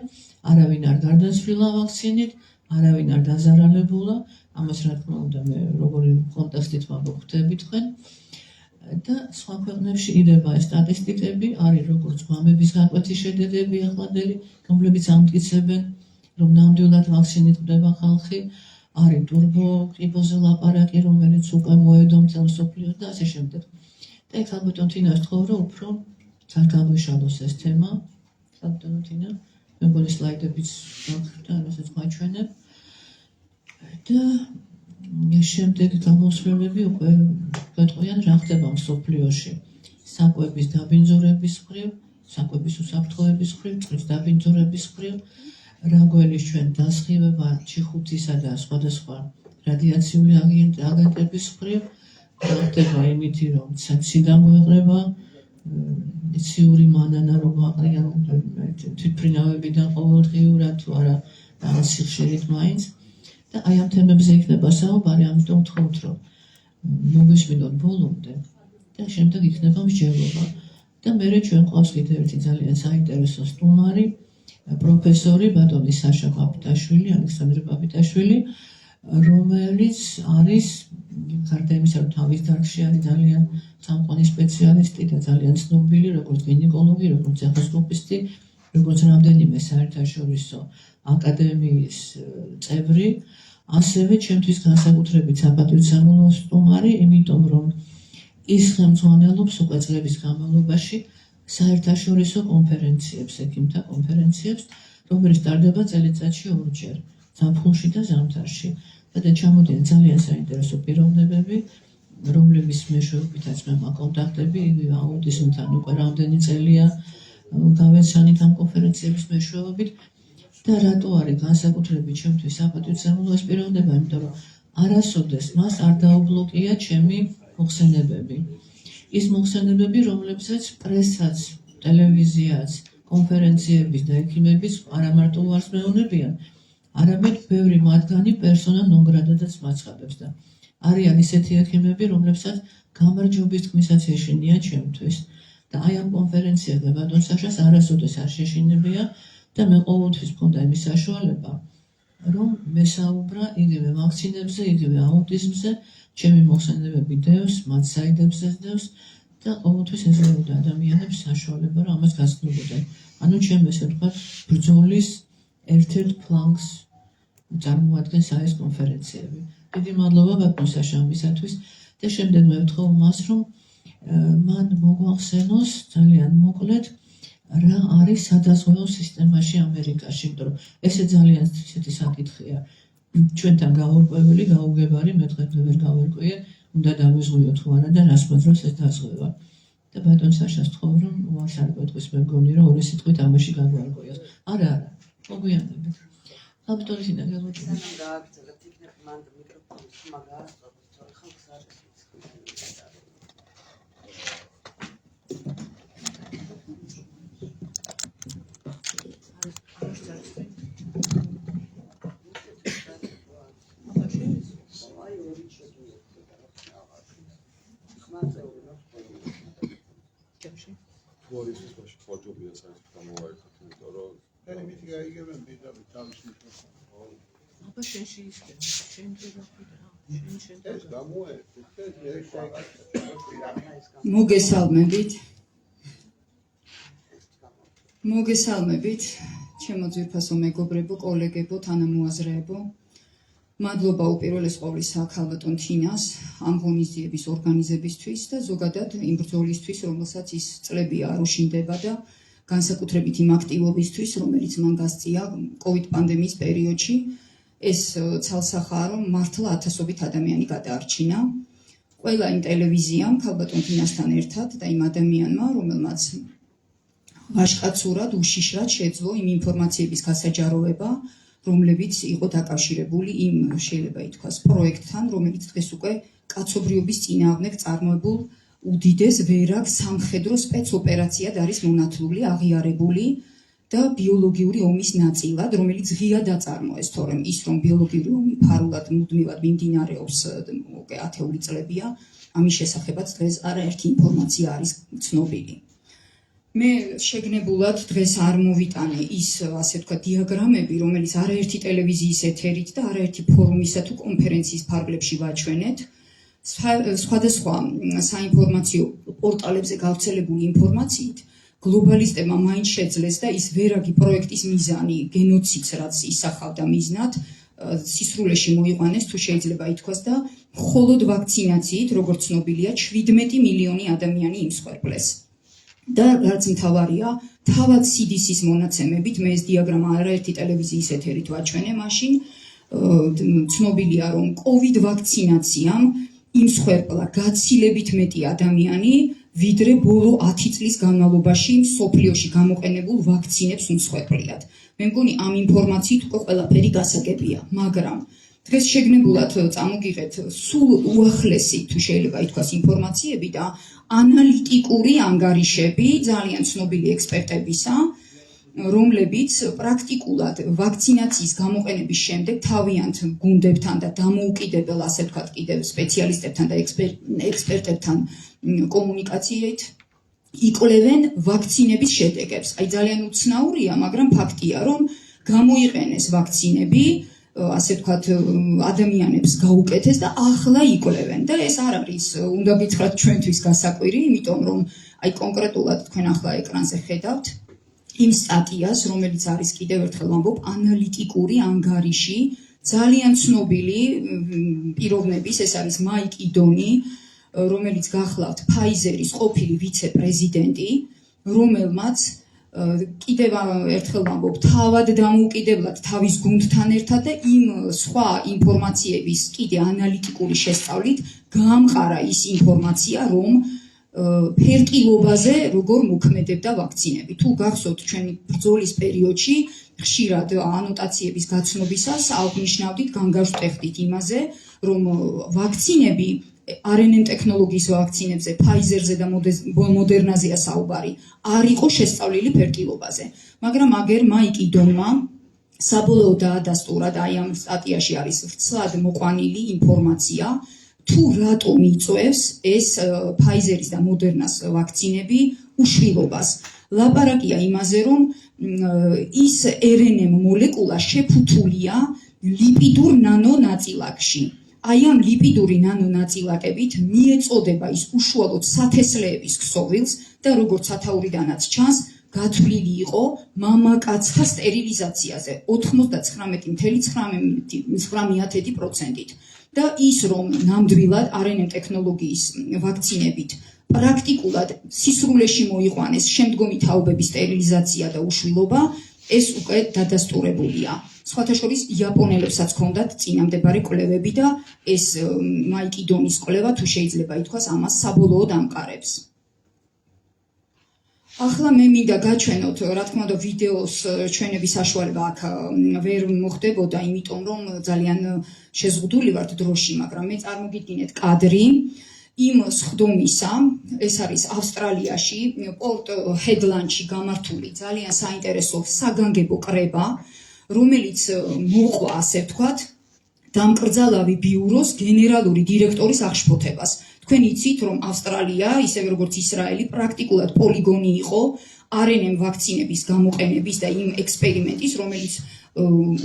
არავინ არ გარდაცვლილა ვაქცინით, არავინ არ დაზარალებულა, ამას რა თქმა უნდა მე როგორი კონტექსტით ვაღვხვდები თქვენ და სხვა ქვეყნებში ირება ეს სტატისტიკები, არის როგორც გვამების გაკვეთის შედეგები ახლანდელი, რომლებიც ამტკიცებენ, რომ ნამდვილად ვაქცინით ხდება ხალხი, არის ტურბოკრიბოზე ლაპარაკი, რომელიც უკვე მოედო მთელ მსოფლიოს და ასე შემდეგ. და იქ ალბათ თინას ვთხოვ, რომ უფრო ძალიან გაგვეშალოს ეს თემა, ალბათ თინა, მე მგონი სლაიდებიც და ამასაც გვაჩვენებ. და შემდეგ გამოსვლები უკვე გვეტყვიან რა ხდება მსოფლიოში საკვების დაბინძურების მხრივ, საკვების უსაფრთხოების მხრივ, წყლის დაბინძურების მხრივ, რა გველის ჩვენ დასხივება ჩიხუთისა და სხვადასხვა რადიაციული აგენტების მხრივ, რა ხდება იმითი რომ ციდან გვეღრება ციური მანანა რომ აყრიან თვითმფრინავებიდან ყოველდღიურად თუ არა რაღაც სიხშირით მაინც და აი ამ თემებზე იქნება საუბარი, ამიტომ ვთხოვთ რომ მოგეშმინოთ ბოლომდე და შემდეგ იქნება მსჯელობა და მერე ჩვენ ყავს კიდევ ერთი ძალიან საინტერესო სტუმარი, პროფესორი ბატონი საშა პაპიტაშვილი, ალექსანდრე პაპიტაშვილი, რომელიც არის გარდა იმისა, რომ თავის დარგში არის ძალიან წამყვანი სპეციალისტი და ძალიან ცნობილი, როგორც გინეკოლოგი, როგორც ეხოსკოპისტი, როგორც რამდენიმე საერთაშორისო აკადემიის წევრი, ასევე ჩემთვის განსაკუთრებით საპატივცემულო სტუმარი, იმიტომ რომ ის ხელმძღვანელობს უკვე წლების განმავლობაში საერთაშორისო კონფერენციებს, ექიმთა კონფერენციებს, რომელიც ტარდება წელიწადში ორჯერ, ზაფხულში და ზამთარში. და ჩამოდიან ძალიან საინტერესო პიროვნებები, რომლების მეშვეობითაც მე მაკონტაქტები, იგივე აუტიზმთან უკვე რამდენი წელია გავეცანით ამ კონფერენციების მეშვეობით და რატო არის განსაკუთრებით ჩემთვის საპატივცემულო ეს პიროვნება, იმიტომ რომ არასოდეს მას არ დაუბლოკია ჩემი მოხსენებები. ის მოხსენებები, რომლებსაც პრესაც, ტელევიზიაც, კონფერენციების და ექიმების არა მარტო უარს მეუბნებიან, არამედ ბევრი მათგანი პერსონა ნონ გრატადაც მაცხადებს და არიან ისეთი ექიმები, რომლებსაც გამარჯვების თქმისაც ეშინია ჩემთვის. და აი ამ კონფერენცია და ბატონ საშას არასოდეს არ შეშინებია და მე ყოველთვის მქონდა იმის საშუალება, რომ მესაუბრა იგივე ვაქცინებზე, იგივე აუტიზმზე, ჩემი მოხსენებები დევს, მათ საიდებზეც დევს და ყოველთვის ეძლეოდა ადამიანებს საშუალება, რომ ამას გასწრებოდნენ. ანუ ჩემ ესე ვთქვათ, ბრძოლის ერთ-ერთ ფლანგს წარმოადგენს ეს კონფერენციები. დიდი მადლობა ბატონ საშამისათვის და შემდეგ მე ვთხოვ მას, რომ მან მოგვახსენოს ძალიან მოკლედ რა არის სადაზღვევო სისტემაში ამერიკაში, იმიტომ რომ ესე ძალიან ისეთი საკითხია. ჩვენთან გაურკვეველი, გაუგებარი, მე დღემდე ვერ გავერკვიე, უნდა დავიზღვიო თუ არა და რას მოძრავს ეს დაზღვევა. და ბატონ საშას ვთხოვ, რომ უარს არ გვეტყვის, მე მგონი, რომ ორი სიტყვით ამაში გაგვარკვიოს. არა, მოგვიანებით. ალბათ ისინი გაგოჩნდა. გააგრძელებთ იქნებ მანდ მიკროფონის ხმა გაასწოროთ, თორე ხალხს არ ისმის. Tuvaletist başı fotoğrafı saçıp kamuoyuna doğru. Yani bir tık ayıgemem bir tabii çalışmış. აბა შენში ისე, შენში გაფიდა. Ez kamuoyu. Ez მოგესალმებით. მოგესალმებით, ჩემო ძვირფასო მეგობრებო, კოლეგებო, თანამოაზრეებო. მადლობა უპირველეს ყოვლისა ქალბატონ თინას ამ ღონისძიების ორგანიზებისთვის და ზოგადად იმ ბრძოლისთვის, რომელსაც ის წლები არ უშინდება და განსაკუთრებით იმ აქტივობისთვის, რომელიც მან გასწია COVID პანდემიის პერიოდში ეს ცალსახაა, რომ მართლა ათასობით ადამიანი გადაარჩინა. Ყველა იმ ტელევიზიამ, ქალბატონ თინასთან ერთად და იმ ადამიანმა, რომელმაც ვაჟკაცურად, უშიშრად შეძლო იმ ინფორმაციების გასაჯაროვება, რომლებიც იყო დაკავშირებული იმ, შეიძლება ითქვას, პროექტთან, რომელიც დღეს უკვე კაცობრიობის წინააღმდეგ წარმოებულ უდიდეს ვერაგ სამხედრო სპეცოპერაციად არის მონათლული, აღიარებული და ბიოლოგიური ომის ნაწილად, რომელიც ღია დაწარმოეს, თორემ ის, რომ ბიოლოგიური ომი ფარულად მუდმივად მიმდინარეობს უკვე ათეული წლებია, ამის შესახებაც დღეს არაერთი ინფორმაცია არის ცნობილი. მე შეგნებულად დღეს არ მოვიტანე ის, ასე ვთქვათ, დიაგრამები, რომელიც არაერთი ტელევიზიის ეთერით და არაერთი ფორუმისა თუ კონფერენციის ფარგლებში ვაჩვენეთ. სხვადასხვა საინფორმაციო პორტალებზე გავრცელებული ინფორმაციით გლობალისტებმა მაინც შეძლეს და ის ვერაგი პროექტის მიზანი, გენოციდს, რაც ისახავდა მიზნად, სისრულეში მოიყვანეს, თუ შეიძლება ითქვას და მხოლოდ ვაქცინაციით, როგორც ცნობილია, 17 მილიონი ადამიანი იმსხვერპლეს. და რაც მთავარია, თავად CDC-ის მონაცემებით, მე ეს დიაგრამა არაერთი ტელევიზიის ეთერით ვაჩვენე მაშინ, ცნობილია, რომ COVID ვაქცინაციამ იმსხვერპლა გაცილებით მეტი ადამიანი, ვიდრე ბოლო 10 წლის განმავლობაში მსოფლიოში გამოყენებულ ვაქცინებს უმსხვერპლიათ. მე მგონი ამ ინფორმაციით უკვე ყველაფერი გასაგებია, მაგრამ დღეს შეგნებულად წამოგიღეთ სულ უახლესი, თუ შეიძლება ითქვას, ინფორმაციები და ანალიტიკური ანგარიშები ძალიან ცნობილი ექსპერტებისა, რომლებიც პრაქტიკულად ვაქცინაციის გამოყენების შემდეგ თავიანთ გუნდებთან და დამოუკიდებელ, ასე ვთქვათ, კიდევ სპეციალისტებთან და ექსპერტებთან კომუნიკაციით იკვლევენ ვაქცინების შედეგებს. აი ძალიან უცნაურია, მაგრამ ფაქტია, რომ გამოიყენეს ვაქცინები, ასე ვთქვათ, ადამიანებს გაუკეთეს და ახლა იკვლევენ და ეს არ არის, უნდა გითხრათ, ჩვენთვის გასაკვირი, იმიტომ რომ აი კონკრეტულად თქვენ ახლა ეკრანზე ხედავთ იმ სტატიას, რომელიც არის კიდევ ერთხელ ვამბობ, ანალიტიკური ანგარიში, ძალიან ცნობილი პიროვნების, ეს არის მაიკ იდონი, რომელიც გახლავთ Pfizer-ის ყოფილი ვიცე-პრეზიდენტი, რომელმაც კიდევ ერთხელ ვამბობ, თავად დამოუკიდებლად თავის გუნდთან ერთად და იმ სხვა ინფორმაციების კიდე ანალიტიკური შესწავლით გაამყარა ის ინფორმაცია, რომ ფერტილობაზე როგორ მოქმედებდა ვაქცინები. თუ გახსოვთ, ჩვენი ბრძოლის პერიოდში ხშირად ანოტაციების გაცნობისას აღნიშნავდით, განგაჟტეხდით იმაზე, რომ ვაქცინები RNA ტექნოლოგიის ვაქცინებზე, Pfizer-ზე და Moderna-ზეა საუბარი, არ იყო შესწავლილი ფერტილობაზე. მაგრამ აგერ მაიკ იდონმა საბოლოო დაადასტურა და აი ამ სტატიაში არის ვრცლად მოყვანილი ინფორმაცია, თუ რატომ იწვევს ეს Pfizer-ის და Moderna-ს ვაქცინები უშვილობას. ლაპარაკია იმაზე, რომ ის RNA მოლეკულა შეფუთულია ლიპიდურ ნანონაწილაკში. აი ამ ლიპიდური ნანონაწილაკებით მიეწოდება ის უშუალოდ სათესლეების ქსოვილს და როგორც სათაურიდანაც ჩანს, გათვლილი იყო მამაკაცთა სტერილიზაციაზე 99.9%-ით. და ის, რომ ნამდვილად RNA ტექნოლოგიის ვაქცინებით პრაქტიკულად სისრულეში მოიყვანეს შემდგომი თაობების სტერილიზაცია და უშვილობა, ეს უკვე დადასტურებულია. სხვათა შორის იაპონელებსაც ჰქონდათ წინამდებარე კვლევები და ეს მაიკ იდონის კვლევა, თუ შეიძლება ითქვას, ამას საბოლოოდ ამყარებს. ახლა მე მინდა გაჩვენოთ, რა თქმა უნდა, ვიდეოს ჩვენების საშუალება აქ ვერ მოხდებოდა, იმიტომ რომ ძალიან შეზღუდული ვართ დროში, მაგრამ მე წარმოგიდგინეთ კადრი იმ სხდომისა, ეს არის ავსტრალიაში, პორტ ჰედლანდში გამართული ძალიან საინტერესო საგანგებო კრება, რომელიც მოყვა, ასე ვთქვათ, დამკრძალავი ბიუროს გენერალური დირექტორის აღშფოთებას. თქვენ იცით, რომ ავსტრალია, ისევე როგორც ისრაელი, პრაქტიკულად პოლიგონი იყო RNA ვაქცინების გამოყენების და იმ ექსპერიმენტის, რომელიც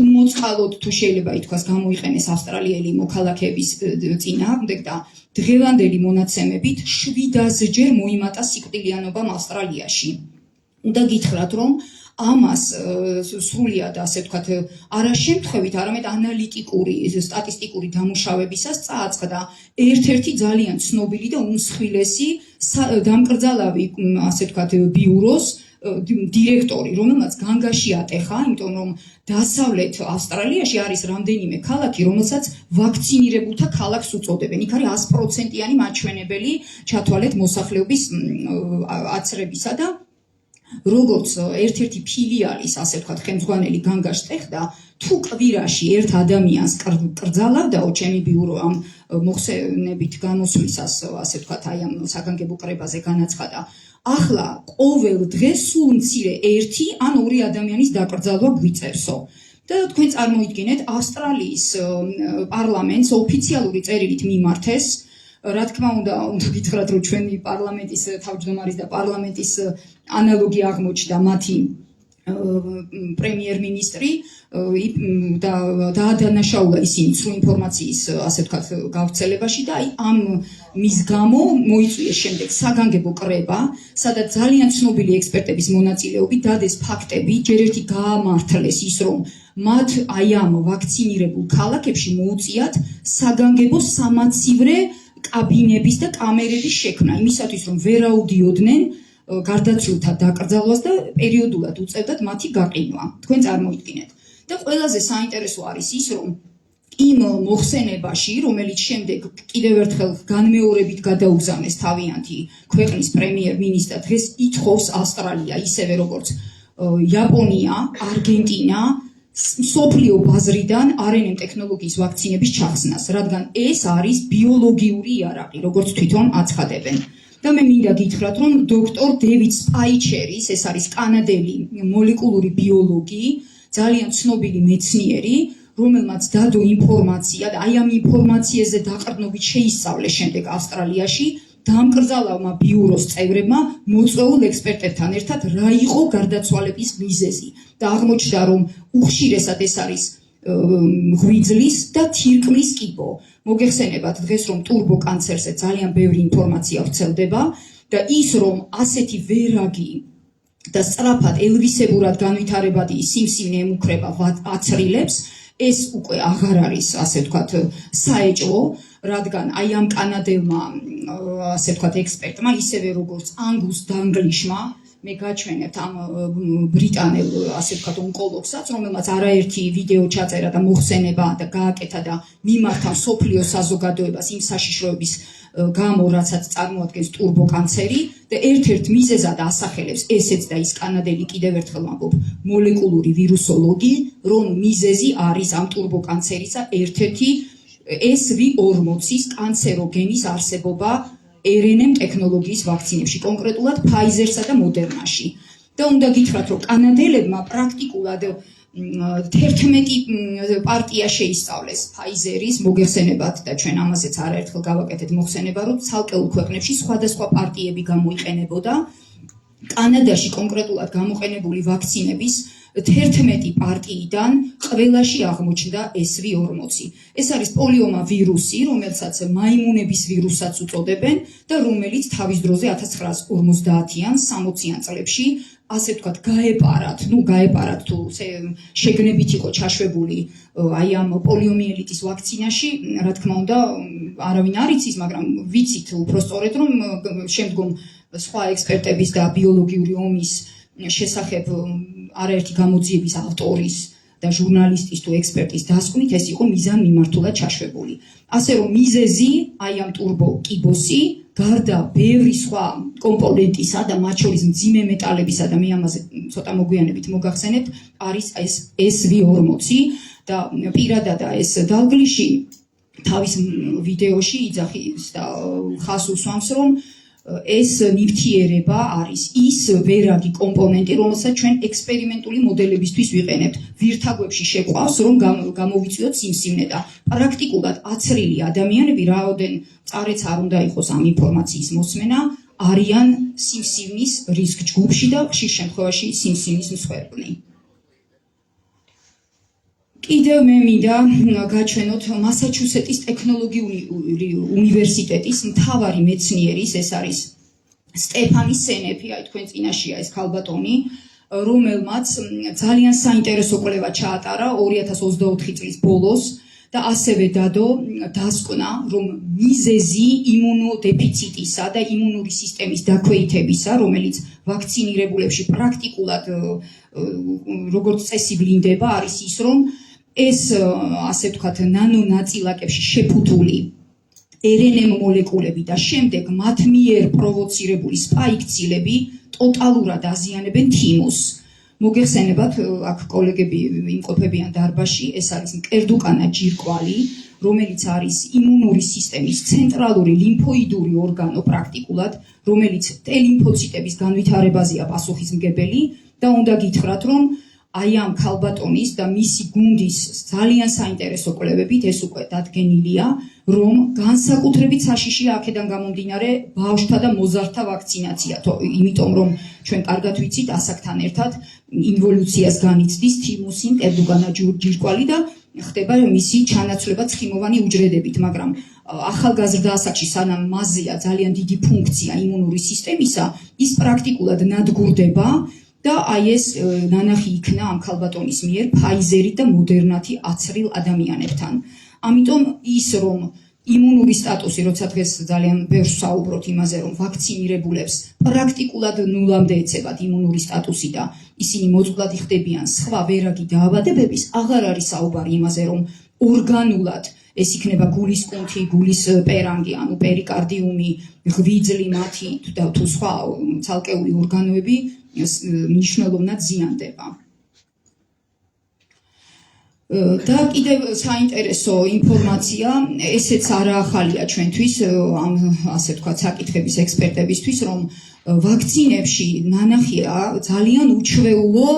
უმოწყალოდ, თუ შეიძლება ითქვას, გამოიყენეს ავსტრალიელი მოქალაქეების წინააღმდეგ და დღევანდელი მონაცემებით 700-ჯერ მოიმატა სიკვდილიანობამ ავსტრალიაში. უნდა გითხრათ, რომ ამას სრულიად, ასე ვთქვათ, არა შემთხვევით, არამედ ანალიტიკური, სტატისტიკური დამუშავებისას წააწყდა ერთ-ერთი ძალიან ცნობილი და უმსხვილესი დამკრძალავი, ასე ვთქვათ, ბიუროს დირექტორი, რომელმაც განგაში ატეხა, იმიტომ რომ დასავლეთ ავსტრალიაში არის რამდენიმე ქალაქი, რომელსაც ვაქცინირებულთა ქალაქს უწოდებენ. იქ არის 100%-იანი მაჩვენებელი ჩათვალეთ მოსახლეობის აცრებისა და როგორც ერთ-ერთი ფილიალის, ასე ვთქვათ, ხელმძღვანელი განგაშ ტეხდა, თუ კვირაში ერთ ადამიანს კრძალავდაო ჩემი ბიურო ამ მოხსენებით განოსვლისას, ასე ვთქვათ, აი ამ საგანგებო კრებაზე განაცხადა. ახლა ყოველ დღეს სულ მცირე ერთი ან ორი ადამიანის დაკრძალვა გვიწევსო. და თქვენ წარმოიდგინეთ, ავსტრალიის პარლამენტს ოფიციალური წერილით მიმართეს. რა თქმა უნდა, გითხრათ, რომ ჩვენი პარლამენტის თავმჯდომარის და პარლამენტის ანალოგი აღმოჩნდა მათი პრემიერ-მინისტრი და დაადანაშაულა ისინი სრულ ინფორმაციის, ასე ვთქვათ, გავრცელებაში და აი ამ მის გამო მოიწვიეს შემდეგ საგანგებო კრება, სადაც ძალიან ცნობილი ექსპერტების მონაწილეობით დადეს ფაქტები, ჯერ ერთი გაამართლეს ის, რომ მათ აი ამ ვაქცინირებულ ქალაქებში მოუწიათ საგანგებო სამაცივრე კაბინების და კამერების შექმნა, იმისათვის რომ ვერ აუდიოდნენ გარდაცვლილთა დაკრძალვას და პერიოდულად უწევდათ მათი გაყინვა. თქვენ წარმოიდგინეთ. და ყველაზე საინტერესო არის ის, რომ იმ მოხსენებაში, რომელიც შემდეგ კიდევ ერთხელ განმეორებით გადაუგზავნეს თავიანთი ქვეყნის პრემიერ-მინისტრად, დღეს ითხოვს ავსტრალია, ისევე როგორც იაპონია, არგენტინა, მსოფლიო ბაზრიდან RNA ტექნოლოგიის ვაქცინების ჩახსნას, რადგან ეს არის ბიოლოგიური იარაღი, როგორც თვითონ აცხადებენ. და მე მინდა გითხრათ, რომ დოქტორ დევიდ სპაიჩერის, ეს არის კანადელი მოლეკულური ბიოლოგი, ძალიან ცნობილი მეცნიერი, რომელმაც დადო ინფორმაცია და აი ამ ინფორმაციაზე დაყრდნობით შეისწავლეს შემდეგ ავსტრალიაში დამკრძალავმა ბიუროს წევრებმა მოწვეულ ექსპერტებთან ერთად რა იყო გარდაცვალების მიზეზი და აღმოჩნდა, რომ უხშირესად ეს არის ღვიძლის და თირკმლის კიბო. მოგეხსენებათ დღეს, რომ ტურბოკანცერზე ძალიან ბევრი ინფორმაცია ვრცელდება და ის, რომ ასეთი ვერაგი და სწრაფად ელვისებურად განვითარებადი სიმსივნე ემუქრება აცრილებს, ეს უკვე აღარ არის, ასე ვთქვათ, საეჭვო, რადგან აი ამ კანადელმა, ასე ვთქვათ, ექსპერტმა, ისევე როგორცანგუს დანგლიშმა, მე გაჩვენებთ ამ ბრიტანელ, ასე ვთქვათ, ონკოლოგსაც, რომელმაც არაერთი ვიდეო ჩაწერა და მოხსენება და გააკეთა და მიმართა მსოფლიო საზოგადოებას იმ საშიშროების გამო, რასაც წარმოადგენს ტურბოკანცერი და ერთ-ერთ მიზეზად ასახელებს ესეც და ის კანადელი კიდევ ერთხელ ვამბობ, მოლეკულური ვირუსოლოგი, რომ მიზეზი არის ამ ტურბოკანცერისა ერთ-ერთი SV40-ის კანცეროგენის არსებობა RNA ტექნოლოგიის ვაქცინებში, კონკრეტულად Pfizer-სა და Moderna-ში. და უნდა გითხრათ, რომ კანადელებმა პრაქტიკულად 11 პარტია შეისწავლეს Pfizer-ის, მოგეხსენებათ და ჩვენ ამაზეც არაერთხელ გავაკეთეთ მოხსენება, რომ ცალკეულ ქვეყნებში სხვადასხვა პარტიები გამოიყენებოდა. კანადაში კონკრეტულად გამოყენებული ვაქცინების 11 პარტიიდან ყველაში აღმოჩნდა SV40. ეს არის პოლიომა ვირუსი, რომელსაც მაიმუნების ვირუსსაც უწოდებენ და რომელიც თავის დროზე 1950-იან, 60-იან წლებში, ასე ვთქვათ, გაეპარათ თუ შეგნებით იყო ჩაშვებული აი ამ პოლიომიელიტის ვაქცინაში, რა თქმა უნდა, არავინ არ იცის, მაგრამ ვიცით უпростоრედ, რომ შემდგომ სხვა ექსპერტების და ბიოლოგიური ომის შესახებ არაერთი გამოძიების ავტორის და ჟურნალისტის თუ ექსპერტის დასკვნით ეს იყო მიზანმიმართულად ჩაშვებული. ასე რომ მიზეზი აი ამ ტურბო კიბოსი გარდა ბევრი სხვა კომპონენტისა და მათ შორის მძიმე მეტალებისა და მე ამაზე ცოტა მოგვიანებით მოგახსენებთ, არის ეს SV40 და პირადად ეს დალგლიში თავის ვიდეოში იძახის და ხაზს უსვამს, რომ ეს ნივთიერება არის ის ვერაგი კომპონენტი, რომელსაც ჩვენ ექსპერიმენტული მოდელებისთვის ვიყენებთ. ვირთაგვებში შეყვავს, რომ გამოვიწვიოთ სიმსივნე და პრაქტიკულად აცრილი ადამიანები, რაოდენ წარეც არ უნდა იყოს ამ ინფორმაციის მოსმენა, არიან სიმსივნის რისკ ჯგუფში და ხშირ შემთხვევაში სიმსივნის მსხვერპლი. კიდევ მე მინდა გაჩვენოთ მასაჩუსეტის ტექნოლოგიური უნივერსიტეტის მთავარი მეცნიერის, ეს არის სტეფანი სენეფი, აი თქვენ წინაშია ეს ქალბატონი, რომელმაც ძალიან საინტერესო კვლევა ჩაატარა 2024 წლის ბოლოს და ასევე დადო დასკვნა, რომ მიზეზი იმუნოდეფიციტისა და იმუნური სისტემის დაქვეითებისა, რომელიც ვაქცინირებულებში პრაქტიკულად როგორც წესი ვლინდება, არის ის, რომ ეს ასე ვთქვათ, ნანონაწილაკებში შეფუთული RNA მოლეკულები და შემდეგ მათ მიერ პროვოცირებული სპაიკ ცილები ტოტალურად აზიანებენ თიმუსს. მოგეხსენებათ, აქ კოლეგები იმყოფებიან დარბაზში, ეს არის მკერდუკანა ჯირკვალი, რომელიც არის იმუნური სისტემის ცენტრალური ლიმფოიდური ორგანო პრაქტიკულად, რომელიც T-ლიმფოციტების განვითარებაზეა პასუხისმგებელი და უნდა გითხრათ, რომ აი ამ ქალბატონის და მისი გუნდის ძალიან საინტერესო კვლევებით ეს უკვე დადგენილია, რომ განსაკუთრებით საშიშია აქედან გამომდინარე ბავშვთა და მოზარდთა ვაქცინაცია, იმიტომ რომ ჩვენ კარგად ვიცით ასაკთან ერთად ინვოლუციას განიცდის თიმუსი, მკერდუკანა ჯირკვალი და ხდება მისი ჩანაცვლება ცხიმოვანი უჯრედებით, მაგრამ ახალგაზრდა ასაკში სანამ მასზეა ძალიან დიდი ფუნქცია იმუნური სისტემისა, ის პრაქტიკულად ნადგურდება და აი ეს ნანახი იქნა ამ ქალბატონის მიერ Pfizer-ი და Moderna-ი აცრილ ადამიანებთან. ამიტომ ის რომ იმუნური სტატუსი, როცა დღეს ძალიან ბევრს საუბრობთ იმაზე, რომ ვაქცინირებულებს პრაქტიკულად ნულამდე ეცებათ იმუნური სტატუსი და ისინი მოწყვლადი ხდებიან სხვა ვერაგი დაავადებების, აღარ არის საუბარი იმაზე, რომ ორგანულად ეს იქნება გულის კუნთი, გულის პერანგი, ანუ პერიკარდიუმი, ღვიძლი მათი თუ სხვა ცალკეული ორგანოები მნიშვნელოვნად ზიანდება. და კიდევ საინტერესო ინფორმაცია, ესეც არა ახალია ჩვენთვის, ამ ასე ვთქვათ, საკითხების ექსპერტებისთვის, რომ ვაქცინებში ნანახია ძალიან უჩვეულო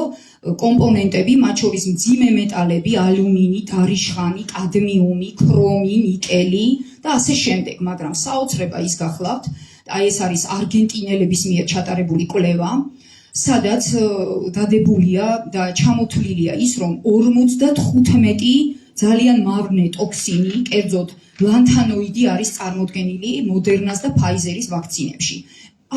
კომპონენტები, მათ შორის მძიმე მეტალები, ალუმინი, დარიშხანი, კადმიუმი, ქრომი, ნიკელი და ასე შემდეგ, მაგრამ საოცრება ის გახლავთ, აი ეს არის არგენტინელების მიერ ჩატარებული კვლევა, სადაც დადებულია და ჩამოთვლილია ის, რომ 55 ძალიან მავნე ტოქსინი, კერძოდ ლანთანოიდი არის წარმოდგენილი Moderna-ს და Pfizer-ის ვაქცინებში.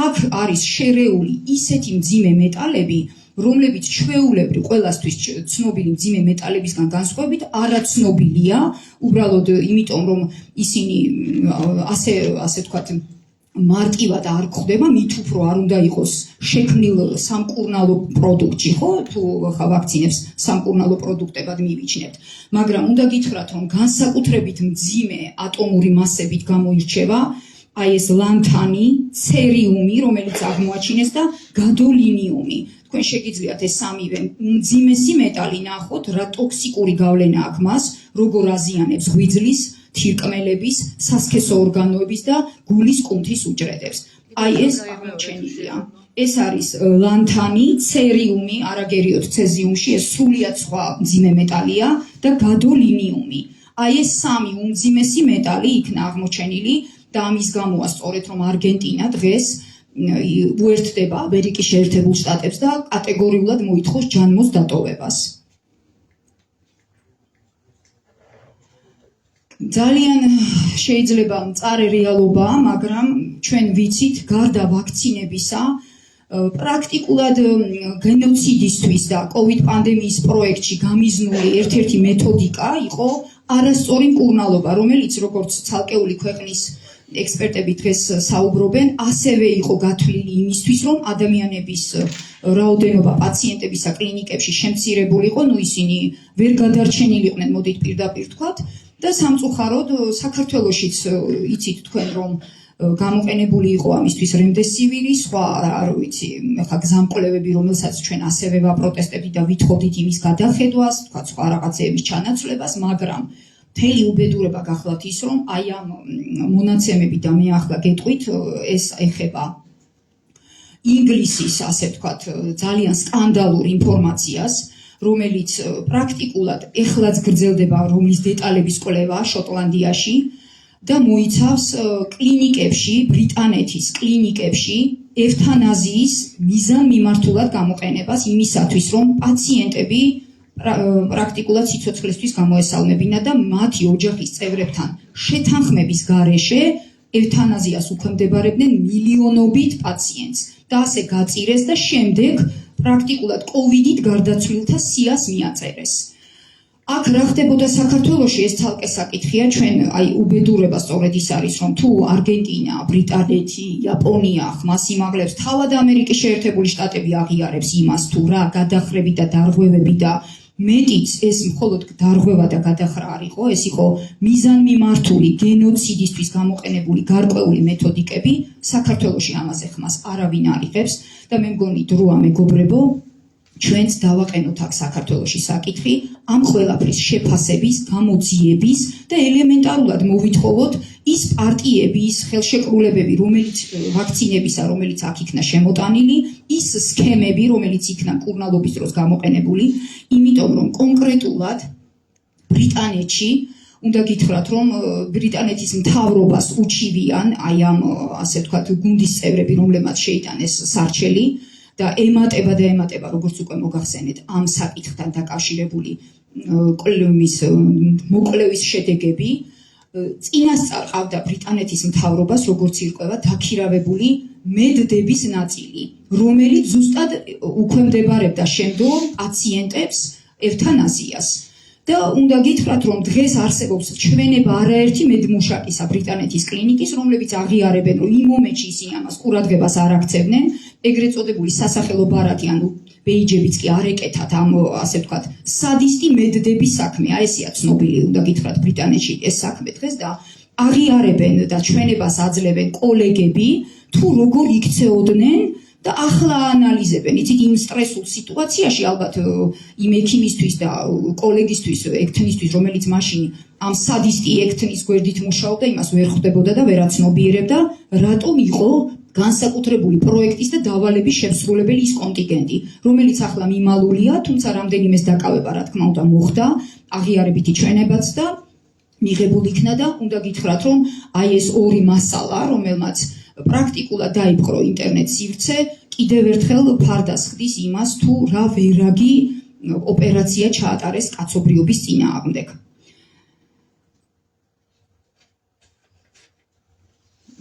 აქ არის შერეული ისეთი მძიმე მეტალები, რომლებიც ჩვეულებრივ ყველასთვის ცნობილი მძიმე მეტალებისგან განსხვავებით არაცნობილია, უბრალოდ იმიტომ რომ ისინი ასე ვთქვათ მარტივად არ გვხვდება, მით უფრო არ უნდა იყოს შექმნილ სამკურნალო პროდუქტში, ხო? თუ ვაქცინებს სამკურნალო პროდუქტებად მივიჩნევთ. მაგრამ უნდა გითხრათ, რომ განსაკუთრებით მძიმე ატომური მასებით გამოირჩევა აი ეს ლანთანი, ცერიუმი, რომელიც აღმოაჩინეს და გადოლინიუმი. თქვენ შეგიძლიათ ეს სამივე მძიმესი მეტალი ნახოთ, რა ტოქსიკური გავლენა აქვს მას, როგორ აზიანებს ღვიძლის, თირკმელების, სასქესო ორგანოების და გულის კუნთის უჯრედებს. აი ეს აღმოჩენილია. ეს არის ლანთანი, ცერიუმი, არაგერიოთ ცეზიუმში, ეს სრულიად სხვა მძიმე მეტალია და გადოლინიუმი. აი ეს სამი უმძიმესი მეტალი იქნა აღმოჩენილი და ამის გამოა სწორედ რომ არგენტინა დღეს უერთდება ამერიკის შეერთებულ შტატებს და კატეგორიულად მოითხოვს ჯანმოს დატოვებას. ძალიან შეიძლება მწარე რეალობაა, მაგრამ ჩვენ ვიცით, გარდა ვაქცინებისა, პრაქტიკულად გენოციდისთვის და COVID პანდემიის პროექტში გამიზნული ერთ-ერთი მეთოდიკა იყო არასწორი მკურნალობა, რომელიც როგორც ცალკეული ქვეყნის ექსპერტები დღეს საუბრობენ, ასევე იყო გათვლილი იმისთვის, რომ ადამიანების რაოდენობა პაციენტებისა კლინიკებში შემცირებულიყო, ისინი ვერ გადარჩენილიყვნენ, მოდით პირდაპირ ვთქვათ, და სამწუხაროდ საქართველოშიც იცით თქვენ, რომ გამოყენებული იყო ამისთვის რემდესივირი, სხვა არ ვიცი, ხა გზამკვლევები, რომელსაც ჩვენ ასევე ვაპროტესტებდით და ვითხოვდით იმის გადახედვას, თქვა სხვა რაღაცეების ჩანაცვლებას, მაგრამ მთელი უბედურება გახლავთ ის, რომ აი ამ მონაცემებით და მე ახლა გეტყვით, ეს ეხება ინგლისის, ასე ვთქვათ, ძალიან სკანდალურ ინფორმაციას, რომელიც პრაქტიკულად ეხლაც გრძელდება, რომლის დეტალების კვლევა შოტლანდიაში და მოიცავს კლინიკებში, ბრიტანეთის კლინიკებში ევთანაზიის მიზანმიმართულად გამოყენებას იმისათვის, რომ პაციენტები პრაქტიკულად სიცოცხლისთვის გამოესალმებინა და მათი ოჯახის წევრებთან შეთანხმების გარეშე ევთანაზიას უქვემდებარებდნენ მილიონობით პაციენტს და ასე გაწირეს და შემდეგ პრაქტიკულად კოვიდით გარდაცვლილთა სიას მიაწერეს. აქ რა ხდებოდა საქართველოში ეს ცალკე საკითხია, ჩვენ აი უბედურება სწორედ ის არის, რომ თუ არგენტინა, ბრიტანეთი, იაპონია ხმას იმაღლებს, თავად ამერიკის შეერთებული შტატები აღიარებს იმას, თუ რა გადახრები და დარღვევები და მეტიც ეს მხოლოდ დარღვევა და გადახრა არ იყო, ეს იყო მიზანმიმართული გენოციდისთვის გამოყენებული გარკვეული მეთოდიკები, საქართველოში ამაზე ხმას არავინ არ იღებს და მე მგონი დროა მეგობრებო, ჩვენც დავაყენოთ აქ საქართველოში საკითხი, ამ ყველაფრის შეფასების, გამოძიების და ელემენტარულად მოვითხოვოთ ის პარტიები, ის ხელშეკრულებები, რომელიც ვაქცინებისა, რომელიც აქ იქნა შემოტანილი, ის სქემები, რომელიც იქნა მკურნალობის დროს გამოყენებული, იმიტომ რომ კონკრეტულად ბრიტანეთში უნდა გითხრათ, რომ ბრიტანეთის მთავრობას უჩივიან აი ამ ასე ვთქვათ გუნდის წევრები, რომლებმაც შეიტანეს სარჩელი და ემატება, როგორც უკვე მოგახსენეთ, ამ საკითხთან დაკავშირებული მოკვლევის შედეგები. წინასწარ ყავდა ბრიტანეთის მთავრობას, როგორც ირკვევა, დაქირავებული მედდების ნაწილი, რომელიც ზუსტად უქვემდებარებდა შემდგომ პაციენტებს ევთანაზიას. და უნდა გითხრათ, რომ დღეს არსებობს ჩვენება არაერთი მედმუშაკისა ბრიტანეთის კლინიკის, რომლებიც აღიარებენ, რომ იმ მომენტში ისინი ამას ყურადღებას არ აქცევდნენ, ეგრეთ წოდებული სასახელო ბარათი, ანუ ბეიჯებიც კი არ ეკეთათ ამ ასე ვთქვათ სადისტი მედდების საქმე, აი ესეა ცნობილი, უნდა გითხრათ ბრიტანეთში ეს საქმე დღეს და აღიარებენ და ჩვენებას აძლევენ კოლეგები, თუ როგორ იქცეოდნენ და ახლა ანალიზებენ, იცით იმ სტრესულ სიტუაციაში ალბათ იმ ექიმისთვის და კოლეგისთვის, ექთნისთვის, რომელიც მაშინ ამ სადისტი ექთნის გვერდით მუშაობდა, იმას ვერ ხვდებოდა და ვერ აცნობიერებდა, რატომ იყო განსაკუთრებული პროექტის და დავალების შემსრულებელი ის კონტინგენტი, რომელიც ახლა მიმალულია, თუმცა რამდენიმეს დაკავება, რა თქმა უნდა, მოხდა, აღიარებითი ჩვენებაც და მიღებულ იქნა და უნდა გითხრათ, რომ აი ეს ორი მასალა, რომელმაც პრაქტიკულად დაიპყრო ინტერნეტ სივრცე, კიდევ ერთხელ ფარდას ხდის იმას, თუ რა ვერაგი ოპერაცია ჩაატარეს კაცობრიობის წინააღმდეგ.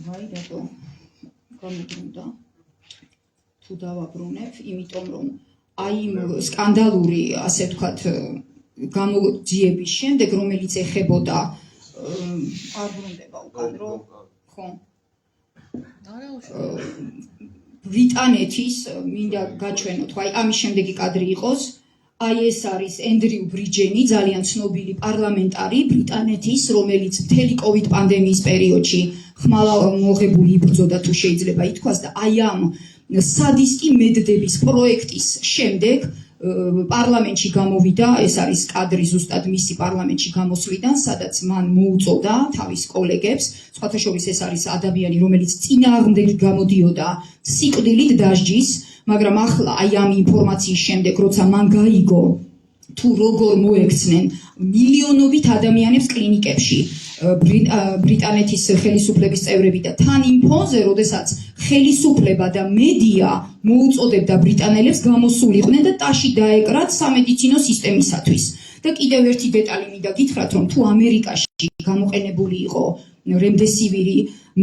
ვაი, რატო გამობრუნდა? თუ დავაბრუნებ, იმიტომ რომ აი იმ სკანდალური, ასე ვთქვათ, გამოძიების შემდეგ, რომელიც ეხებოდა არ ბრუნდება უკან, რომ ხო ბრიტანეთის მინდა გაჩვენოთ, აი ამის შემდეგი კადრი იყოს, აი ეს არის ენდრიუ ბრიჯენი, ძალიან ცნობილი პარლამენტარი ბრიტანეთის, რომელიც მთელი კოვიდ პანდემიის პერიოდში ხმალა მოღებული იბრძოდა, თუ შეიძლება ითქვას და აი ამ სადისტი მედდების პროექტის შემდეგ პარლამენტში გამოვიდა, ეს არის კადრი ზუსტად მისი პარლამენტში გამოსვლიდან, სადაც მან მოუწოდა თავის კოლეგებს, სხვათა შორის ეს არის ადამიანი, რომელიც წინააღმდეგ გამოდიოდა სიკვდილით დასჯის, მაგრამ ახლა აი ამ ინფორმაციის შემდეგ, როცა მან გაიგო თუ როგორ მოექცნენ მილიონობით ადამიანებს კლინიკებში ბრიტანეთის ხელისუფლების წევრები და თან იმ ფონზე, როდესაც ხელისუფლება და მედია მოუწოდებდა ბრიტანელებს გამოსულიყვნენ და ტაში დაეკრათ სამედიცინო სისტემისათვის. და კიდევ ერთი დეტალი მინდა გითხრათ, რომ თუ ამერიკაში გამოყენებული იყო რემდესივირი,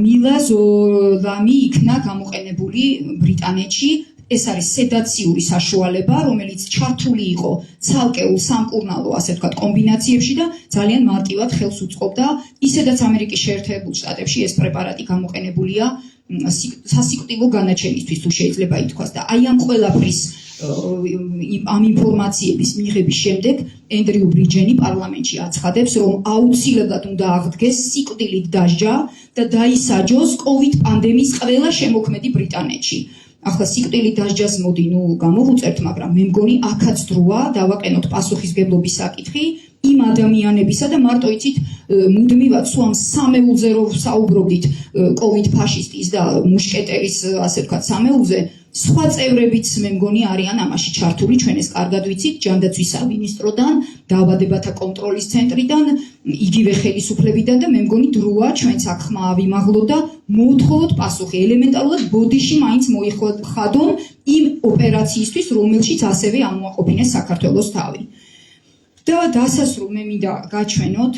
მილაზოლამი იქნა გამოყენებული ბრიტანეთში. ეს არის სედაციური საშუალება, რომელიც ჩართული იყო ცალკეულ სამკურნალო, ასე ვთქვათ, კომბინაციებში და ძალიან მარტივად ხელს უწყობდა. ისედაც ამერიკის შეერთებულ შტატებში ეს პრეპარატი გამოყენებულია სასიკვდილო განაჩენისთვის, თუ შეიძლება ითქვას და აი ამ ყველაფრის ამ ინფორმაციების მიღების შემდეგ ენდრიუ ბრიჯენი პარლამენტში აცხადებს, რომ აუცილებლად უნდა აღდგეს სიკვდილით დასჯა და დაისაჯოს კოვიდ პანდემიის ყველა შემოქმედი ბრიტანეთში. ახლა სიკვდილით დასჯას მოდი გამოვუწერთ, მაგრამ მე მგონი აქაც დროა დავაყენოთ პასუხისგებლობის საკითხი იმ ადამიანებისა და მარტო იცით მუდმივად სულ ამ სამეულზე რო საუბრობდით კოვიდ ფაშისტის და მუშკეტერის ასე ვთქვათ სამეულზე, სხვა წევრებიც მე მგონი არიან ამაში ჩართული, ჩვენ ეს კარგად ვიცით, ჯანდაცვის სამინისტროდან, დაავადებათა კონტროლის ცენტრიდან, იგივე ხელისუფლებიდან და მე მგონი დროა ჩვენც აქ ხმა ავიმაღლოთ და მოვთხოვოთ პასუხი, ელემენტარულად ბოდიში მაინც მოიხადონ იმ ოპერაციისთვის, რომელშიც ასევე ამოაყოფინეს საქართველოს თავი. და დასასრულ მე მინდა გაჩვენოთ,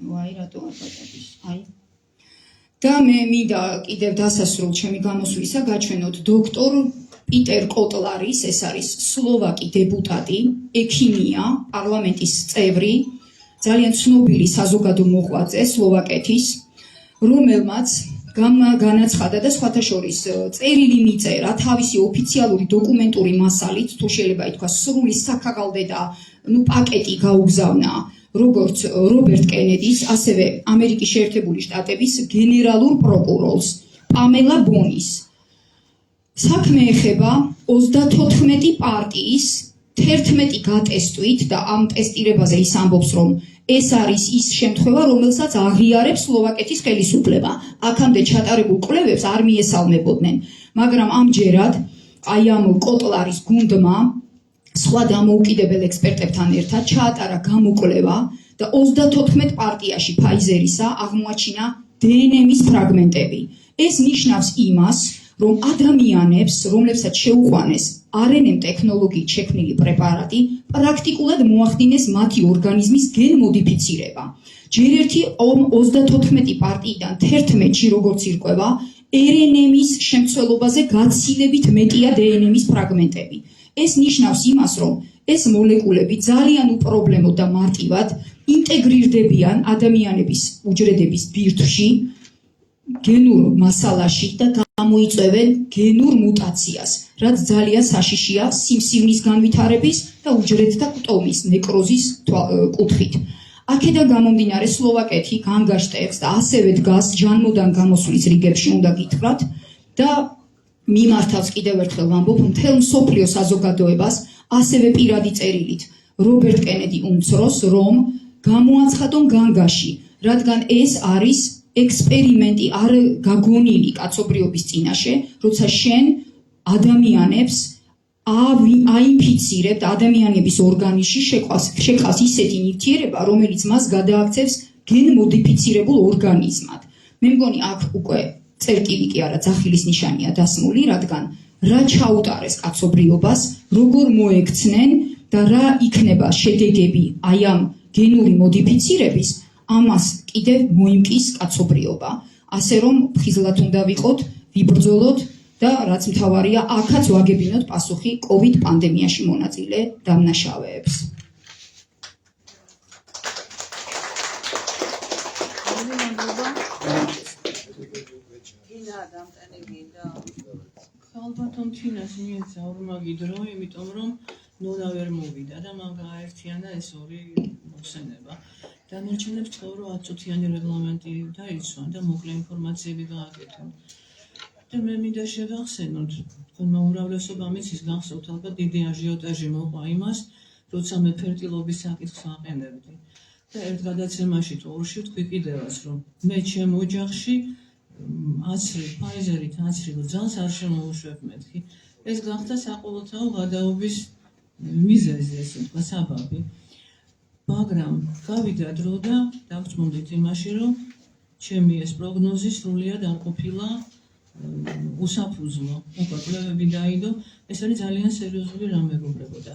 ვაი რატო არ პატადის, აი და მე მინდა კიდევ დასასრულ ჩემი გამოსვლისა გაჩვენოთ დოქტორ პიტერ კოტლარის, ეს არის სლოვაკი დეპუტატი, ექიმია, პარლამენტის წევრი, ძალიან ცნობილი საზოგადო მოღვაწე სლოვაკეთის, რომელმაც განაცხადა და სხვათა შორის წერილი მიწერა თავისი ოფიციალური დოკუმენტური მასალით, თუ შეიძლება ითქვას, სრული საქაღალდე და პაკეტი გაუგზავნა როგორც რობერტ კენედის, ასევე ამერიკის შეერთებული შტატების გენერალურ პროკურორს პამელა ბონის. საქმე ეხება 34 პარტიის 11 გატესტვით და ამ ტესტირებაზე ის ამბობს, რომ ეს არის ის შემთხვევა, რომელსაც აღიარებს სლოვაკეთის ხელისუფლება. აქამდე ჩატარებულ კვლევებს არ მიესალმებოდნენ, მაგრამ ამჯერად აი ამ კოტლარის გუნდმა სხვა დამოუკიდებელ ექსპერტებთან ერთად ჩაატარა გამოკვლევა და 34 პარტიაში ფაიზერისა აღმოაჩინა დნმ-ის ფრაგმენტები. ეს ნიშნავს იმას, რომ ადამიანებს, რომლებსაც შეუყვანეს RNA ტექნოლოგიით შექმნილი პრეპარატი, პრაქტიკულად მოახდინეს მათი ორგანიზმის გენმოდიფიცირება. ჯერ ერთი 34 პარტიიდან 11-ში როგორც ირკვევა, RNA-ის შემცველობაზე გაცილებით მეტია DNM-ის ფრაგმენტები. ეს ნიშნავს იმას, რომ ეს მოლეკულები ძალიან უპრობლემოდ და მარტივად ინტეგრირდებიან ადამიანების უჯრედების ბირთვში, გენურ მასალაში და გამოიწვევენ გენურ მუტაციას, რაც ძალიან საშიშია სიმსივნის განვითარების და უჯრედთა კტომის, ნეკროზის კუთხით. აქედან გამომდინარე სლოვაკეთი განგაშტებს და ასევე დგას ჯანმოდან გამოსვლის რიგებში, უნდა გითხრათ და მიმართავს კიდევ ერთხელ ვამბობ მთელ მსოფლიო საზოგადოებას ასევე პირადი წერილით რობერტ კენედი უმცროს, რომ გამოაცხადონ განგაში, რადგან ეს არის ექსპერიმენტი არ გაგონილი კაცობრიობის წინაშე, როცა შენ ადამიანებს აინფიცირებ და ადამიანების ორგანიზმში შეყავს ისეთი ნივთიერება, რომელიც მას გადააქცევს გენმოდიფიცირებულ ორგანიზმად. მე მგონი აქ უკვე წერტილი კი არა, ძახილის ნიშანია დასმული, რადგან რა ჩაუტარეს კაცობრიობას, როგორ მოექცნენ და რა იქნება შედეგები აი ამ გენური მოდიფიცირების, ამას კიდევ მოიმკის კაცობრიობა. ასე რომ ხიზლად უნდა ვიყოთ, ვიბრძოლოთ და რაც მთავარია, აქაც ვაგებინოთ პასუხი COVID პანდემიაში მონაწილე დამნაშავეებს. ალბათ თინას მიეცა ორმაგი დრო, იმიტომ რომ ნონა ვერ მოვიდა და მან გააერთიანა ეს ორი მოხსენება. დანარჩენებს თქვა, რომ 10 წუთიანი რეგლამენტი დაიცვან და მოკლე ინფორმაციები გააკეთონ. და მე მინდა შევახსენოთ, თქვენმა უმრავლესობამ იცის გახსოვთ ალბათ დიდი აჟიოტაჟი მოყვა იმას, როცა მე ფერტილობის საკითხს ვაყენებდი. და ერთ გადაცემაში თორში თქვი კიდევაც, რომ მე ჩემ ოჯახში აცრი, ფაიზერით აცრილ ძალს არ შემოუშვებ მეთქი. ეს გახდა საყოველთაო გადაობის მიზეზი, ესე ვთქვა, საბაბი. მაგრამ გავიდა დრო და დავწმუნდით იმაში, რომ ჩემი ეს პროგნოზი სრულიად არ ყოფილა უსაფუძვლო. უკვე კვლევები დაიდო, ეს არის ძალიან სერიოზული რამ მეგობრებოდა.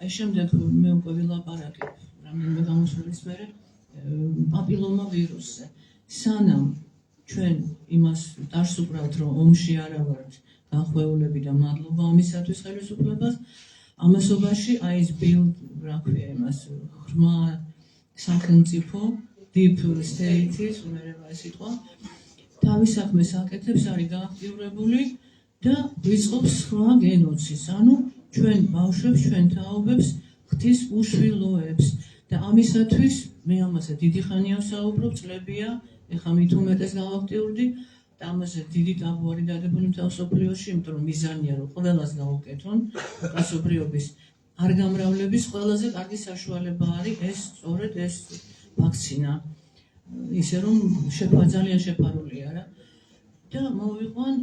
აი შემდეგ მე უკვე ვილაპარაკებ რამდენიმე გამოსვლის მერე პაპილომა ვირუსზე. სანამ ჩვენ იმას დარს უყრავთ, რომ ომში არა ვართ განხუეულები და მადლობა ამისათვის ხელისუფლებას, ამასობაში აი ეს რა ქვია იმას, ღრმა სახელმწიფო, deep state-ის, უმერება ეს სიტყვა, თავის საქმეს აკეთებს, არის გააქტიურებული და ვიწყობს სხვა გენოციდს. ანუ ჩვენ ბავშვებს, ჩვენ თაობებს ღვთის უშვილოებს და ამისათვის მე ამაზე დიდი ხანია ვსაუბრობ, წლებია, ეხლა მით უმეტეს გავაქტიურდი და ამაზე დიდი ტაბუ არის დადებული მთელ მსოფლიოში, იმიტომ რომ მიზანია რომ ყველას გავუკეთონ კაცობრიობის არ გამრავლების ყველაზე კარგი საშუალება არის ეს სწორედ ეს ვაქცინა. ისე რომ ძალიან შეფარულია რა. და მოვიყვან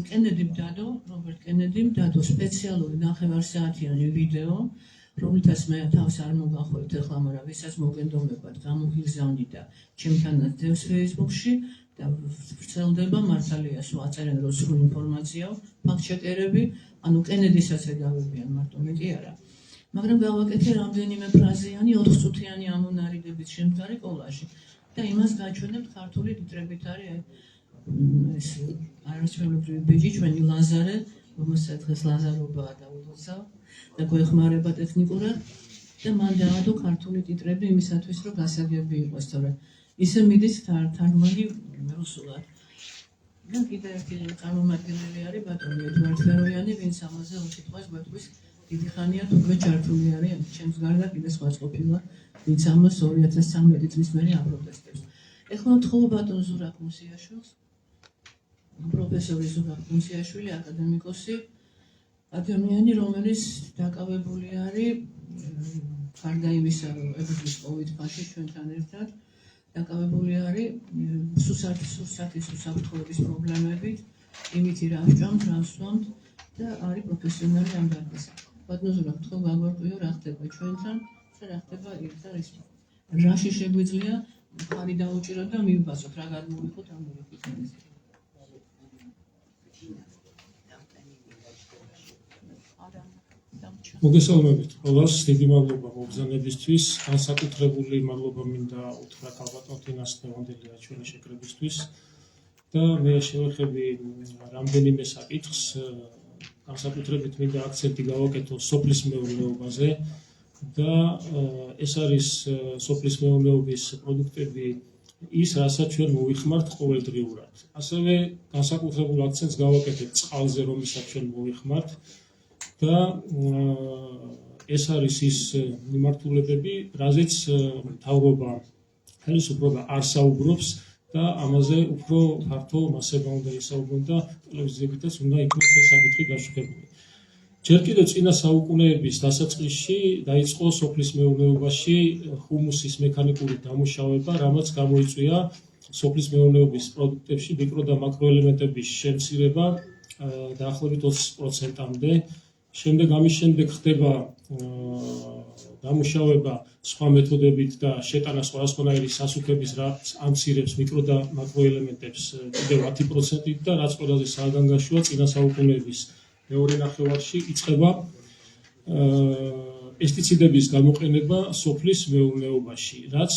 კენედიმ დადო, რობერტ კენედიმ დადო სპეციალური 9 საათიანი ვიდეო, რომელთაც მე თავს არ მოგახოით ეხლა, მაგრამ ვისაც მოგენდომებათ, გამოგიგზავნი და ჩემთანაც დევს Facebook-ში და ვრცელდება მართალიას ვაწერენ რომ სრულ ინფორმაციაო, ფაქტ-ჩეკერები, ანუ კენედისაც ეგავებიან მარტო მე კი არა. მაგრამ გავაკეთე რამდენიმე ფრაზიანი 4 წუთიანი ამონარიდებით შემდგარი კოლაჟი და იმას გაჩვენებთ ქართული ტიტრებით არის ეს არაჩვეულებრივი ბეჯი ჩვენი ლაზარე რომელსაც დღეს ლაზარობაა დაულოცავ და გვეხმარება ტექნიკურად და მან დაადო ქართული ტიტრები იმისათვის, რომ გასაგები იყოს, თორე ისე მიდის თარგმანი რუსულად. და კიდევ ერთი წარმომადგენელი არის ბატონი ედვარდ ფეროიანი, ვინც ამაზე უსიტყვას გვეტყვის დიდი ხანია თუ უკვე ჩართული არის ჩემს გარდა კიდე სხვაც ყოფილა, ვინც ამას 2013 წლის მერე აპროტესტებს. ეხლა ვთხოვ ბატონ ზურაბ მუსიაშვილს, პროფესორი ზურაბ მუსიაშვილი, აკადემიკოსი, ადამიანი, რომელიც დაკავებული არის გარდა იმისა, რომ ებრძვის COVID ფაში ჩვენთან ერთად დაკავებული არის სურსათის უსაფრთხოების პრობლემებით, იმით რა ვჭამთ, რა ვსვამთ და არის პროფესიონალი ამ დარგზე. ბატონ ზურაბ, ვთხოვ გაგვარკვიო რა ხდება ჩვენთან და რა ხდება ერთად ის. რაში შეგვიძლია ხარი დაუჭიროთ და მივბასოთ რა გადმოვიხოთ ამ რეგიონის. მოგესალმებით ყველას, დიდი მადლობა მობრძანებისთვის, განსაკუთრებული მადლობა მინდა უთხრა ქალბატონ თინას დღევანდელი ჩვენი შეკრებისთვის და მე შევეხები რამდენიმე საკითხს, განსაკუთრებით მინდა აქცენტი გავაკეთო სოფლის მეურნეობაზე და ეს არის სოფლის მეურნეობის პროდუქტები ის, რასაც ჩვენ მოვიხმართ ყოველდღიურად. ასევე განსაკუთრებულ აქცენტს გავაკეთებ წყალზე, რომელსაც ჩვენ მოვიხმართ. და ეს არის ის მიმართულებები, რაზეც მთავრობა ხელისუფლება არ საუბრობს და ამაზე უფრო ფართო მასება უნდა ისაუბრონ და ტელევიზიებითაც უნდა იქნეს ეს საკითხი გაშუქებული. ჯერ კიდევ წინა საუკუნეების დასაწყისში დაიწყო სოფლის მეურნეობაში ჰუმუსის მექანიკური დამუშავება, რამაც გამოიწვია სოფლის მეურნეობის პროდუქტებში მიკრო და მაკროელემენტების შემცირება დაახლოებით 20%-მდე. ამის შემდეგ ხდება დამუშავება სხვა მეთოდებით და შეტანა სხვადასხვანაირი სასუქების, რაც ამცირებს მიკრო და მაკროელემენტებს კიდევ 10%-ით და რაც ყველაზე საგანგაშოა წინა საუკუნეების მეორე ნახევარში იწყება პესტიციდების გამოყენება სოფლის მეურნეობაში, რაც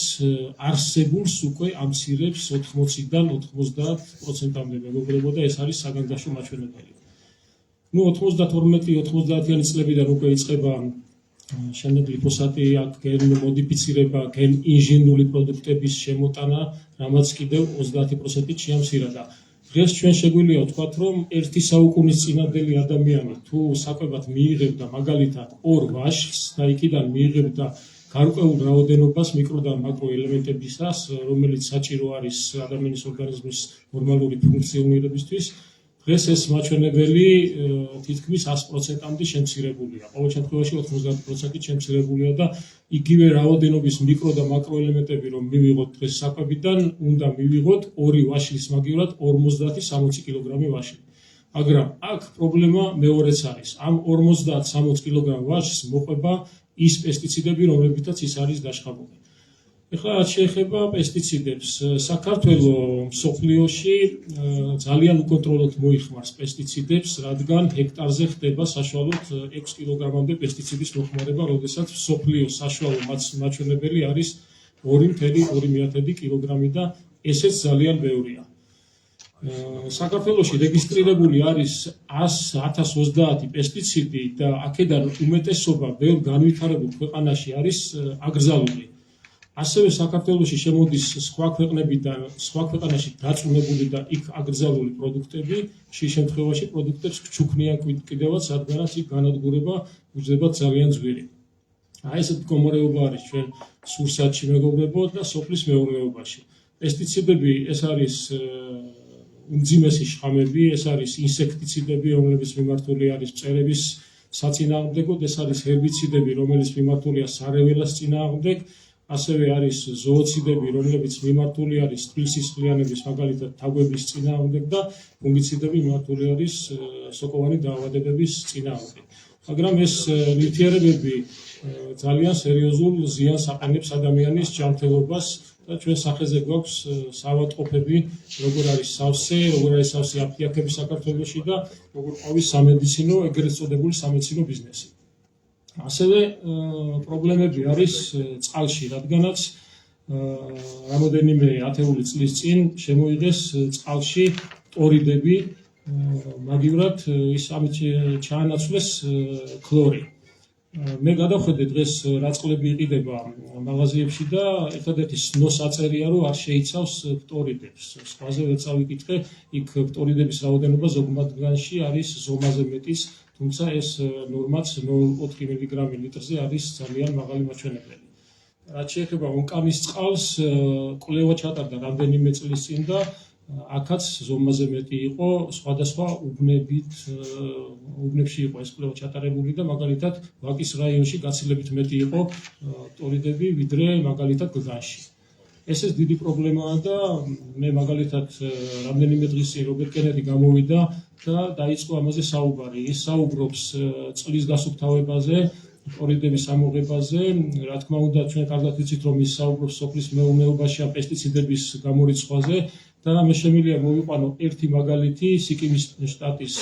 არსებულს უკვე ამცირებს 80-დან 90%-მდე მეგობრებო და ეს არის საგანგაშო მაჩვენებელი. 92-90-იანი წლებიდან უკვე იწყება შემდეგ გლიფოსატი, გენ მოდიფიცირება, გენ ინჟინერული პროდუქტების შემოტანა, რამაც კიდევ 30%-ით შეამცირა და დღეს ჩვენ შეგვიძლია ვთქვათ, რომ ერთი საუკუნის წინანდელი ადამიანი თუ საკვებად მიიღებდა მაგალითად 2 ვაშლს და იქიდან მიიღებდა გარკვეულ რაოდენობას მიკრო და მაკროელემენტებისას, რომელიც საჭირო არის ადამიანის ორგანიზმის ნორმალური ფუნქციონირებისთვის, დღეს ეს მაჩვენებელი თითქმის 100%-მდე შემცირებულია. ყოველ შემთხვევაში 90%-ით შემცირებულია და იგივე რაოდენობის მიკრო და მაკროელემენტები რომ მივიღოთ დღეს საკვებიდან, უნდა მივიღოთ 2 ვაშლის მაგივრად 50-60 კილოგრამი ვაშლი. მაგრამ აქ პრობლემა მეორეც არის. ამ 50-60 კილოგრამ ვაშლს მოყვება ის პესტიციდები, რომლებითაც ის არის დაშხაბული. ეხლა რაც შეეხება პესტიციდებს, საქართველოს მსოფლიოში ძალიან უკონტროლოდ მოიხმარს პესტიციდებს, რადგან ჰექტარზე ხდება საშუალოდ 6 კილოგრამამდე პესტიციდის მოხმარება, როდესაც მსოფლიოს საშუალო მაჩვენებელი არის 2,2 კილოგრამი და ესეც ძალიან ბევრია. საქართველოში რეგისტრირებული არის 1030 პესტიციდი და აქედან უმეტესობა ბევრ განვითარებულ ქვეყანაში არის აკრძალული. ასევე საქართველოში შემოდის სხვა ქვეყნებიდან, სხვა ქვეყანაში დაწუნებული და იქ აკრძალული პროდუქტები, ხშირ შემთხვევაში პროდუქტებს გჩუქნიან კიდევაც, რადგანაც იქ განადგურება უძლებათ ძალიან ძვირი. ესეთი მდგომარეობა არის ჩვენ სურსათში მეგობრებო და სოფლის მეურნეობაში. პესტიციდები ეს არის უმძიმესი შხამები, ეს არის ინსექტიციდები, რომლებიც მიმართული არის მწერების საწინააღმდეგოდ, ეს არის ჰერბიციდები, რომელიც მიმართულია სარეველას წინააღმდეგ, ასევე არის ზოოციდები, რომლებიც მიმართული არის თბილსისხლიანების, მაგალითად თაგვების წინააღმდეგ და ფუნგიციდები მიმართული არის სოკოვანი დაავადებების წინააღმდეგ. მაგრამ ეს ნივთიერებები ძალიან სერიოზულ ზიანს აყენებს ადამიანის ჯანმრთელობას და ჩვენ სახეზე გვაქვს საავადმყოფები, როგორ არის სავსე, როგორ არის სავსე აფთიაქები საქართველოში და როგორ ყვავის სამედიცინო, ეგრეთ წოდებული სამედიცინო ბიზნესი. ასევე პრობლემები არის წყალში, რადგანაც რამოდენიმე ათეული წლის წინ შემოიღეს წყალში ტორიდები, მაგივრად ის ამით ჩაანაცვლეს ქლორი. მე გადავხედე დღეს რა წყლები იყიდება მაღაზიებში და ერთადერთი სნოს აწერია, რომ არ შეიცავს ფტორიდებს. სხვაზე ვერ წავიკითხე, იქ ფტორიდების რაოდენობა ზოგ მათგანში არის ზომაზე მეტის, თუმცა ეს ნორმაც 0,4 მგ ლიტრზე არის ძალიან მაღალი მაჩვენებელი. რაც შეეხება ონკამის წყალს, კვლევა ჩატარდა რამდენიმე წლის წინ და აქაც ზომაზე მეტი იყო, სხვადასხვა უბნებში იყო ეს კვლევა ჩატარებული და მაგალითად ვაკის რაიონში გაცილებით მეტი იყო ფტორიდები, ვიდრე მაგალითად გგანში. ეს დიდი პრობლემაა და მე მაგალითად რამდენიმე დღის წინ რობერტ კენედი გამოვიდა და დაიწყო ამაზე საუბარი. ის საუბრობს წყლის გასუფთავებაზე, ფტორიდების ამოღებაზე, რა თქმა უნდა, ჩვენ კარგად ვიცით, რომ ის საუბრობს სოფლის მეურნეობაში ან პესტიციდების გამორიცხვაზე და მე შემიძლია მოვიყვანო ერთი მაგალითი სიკიმის შტატის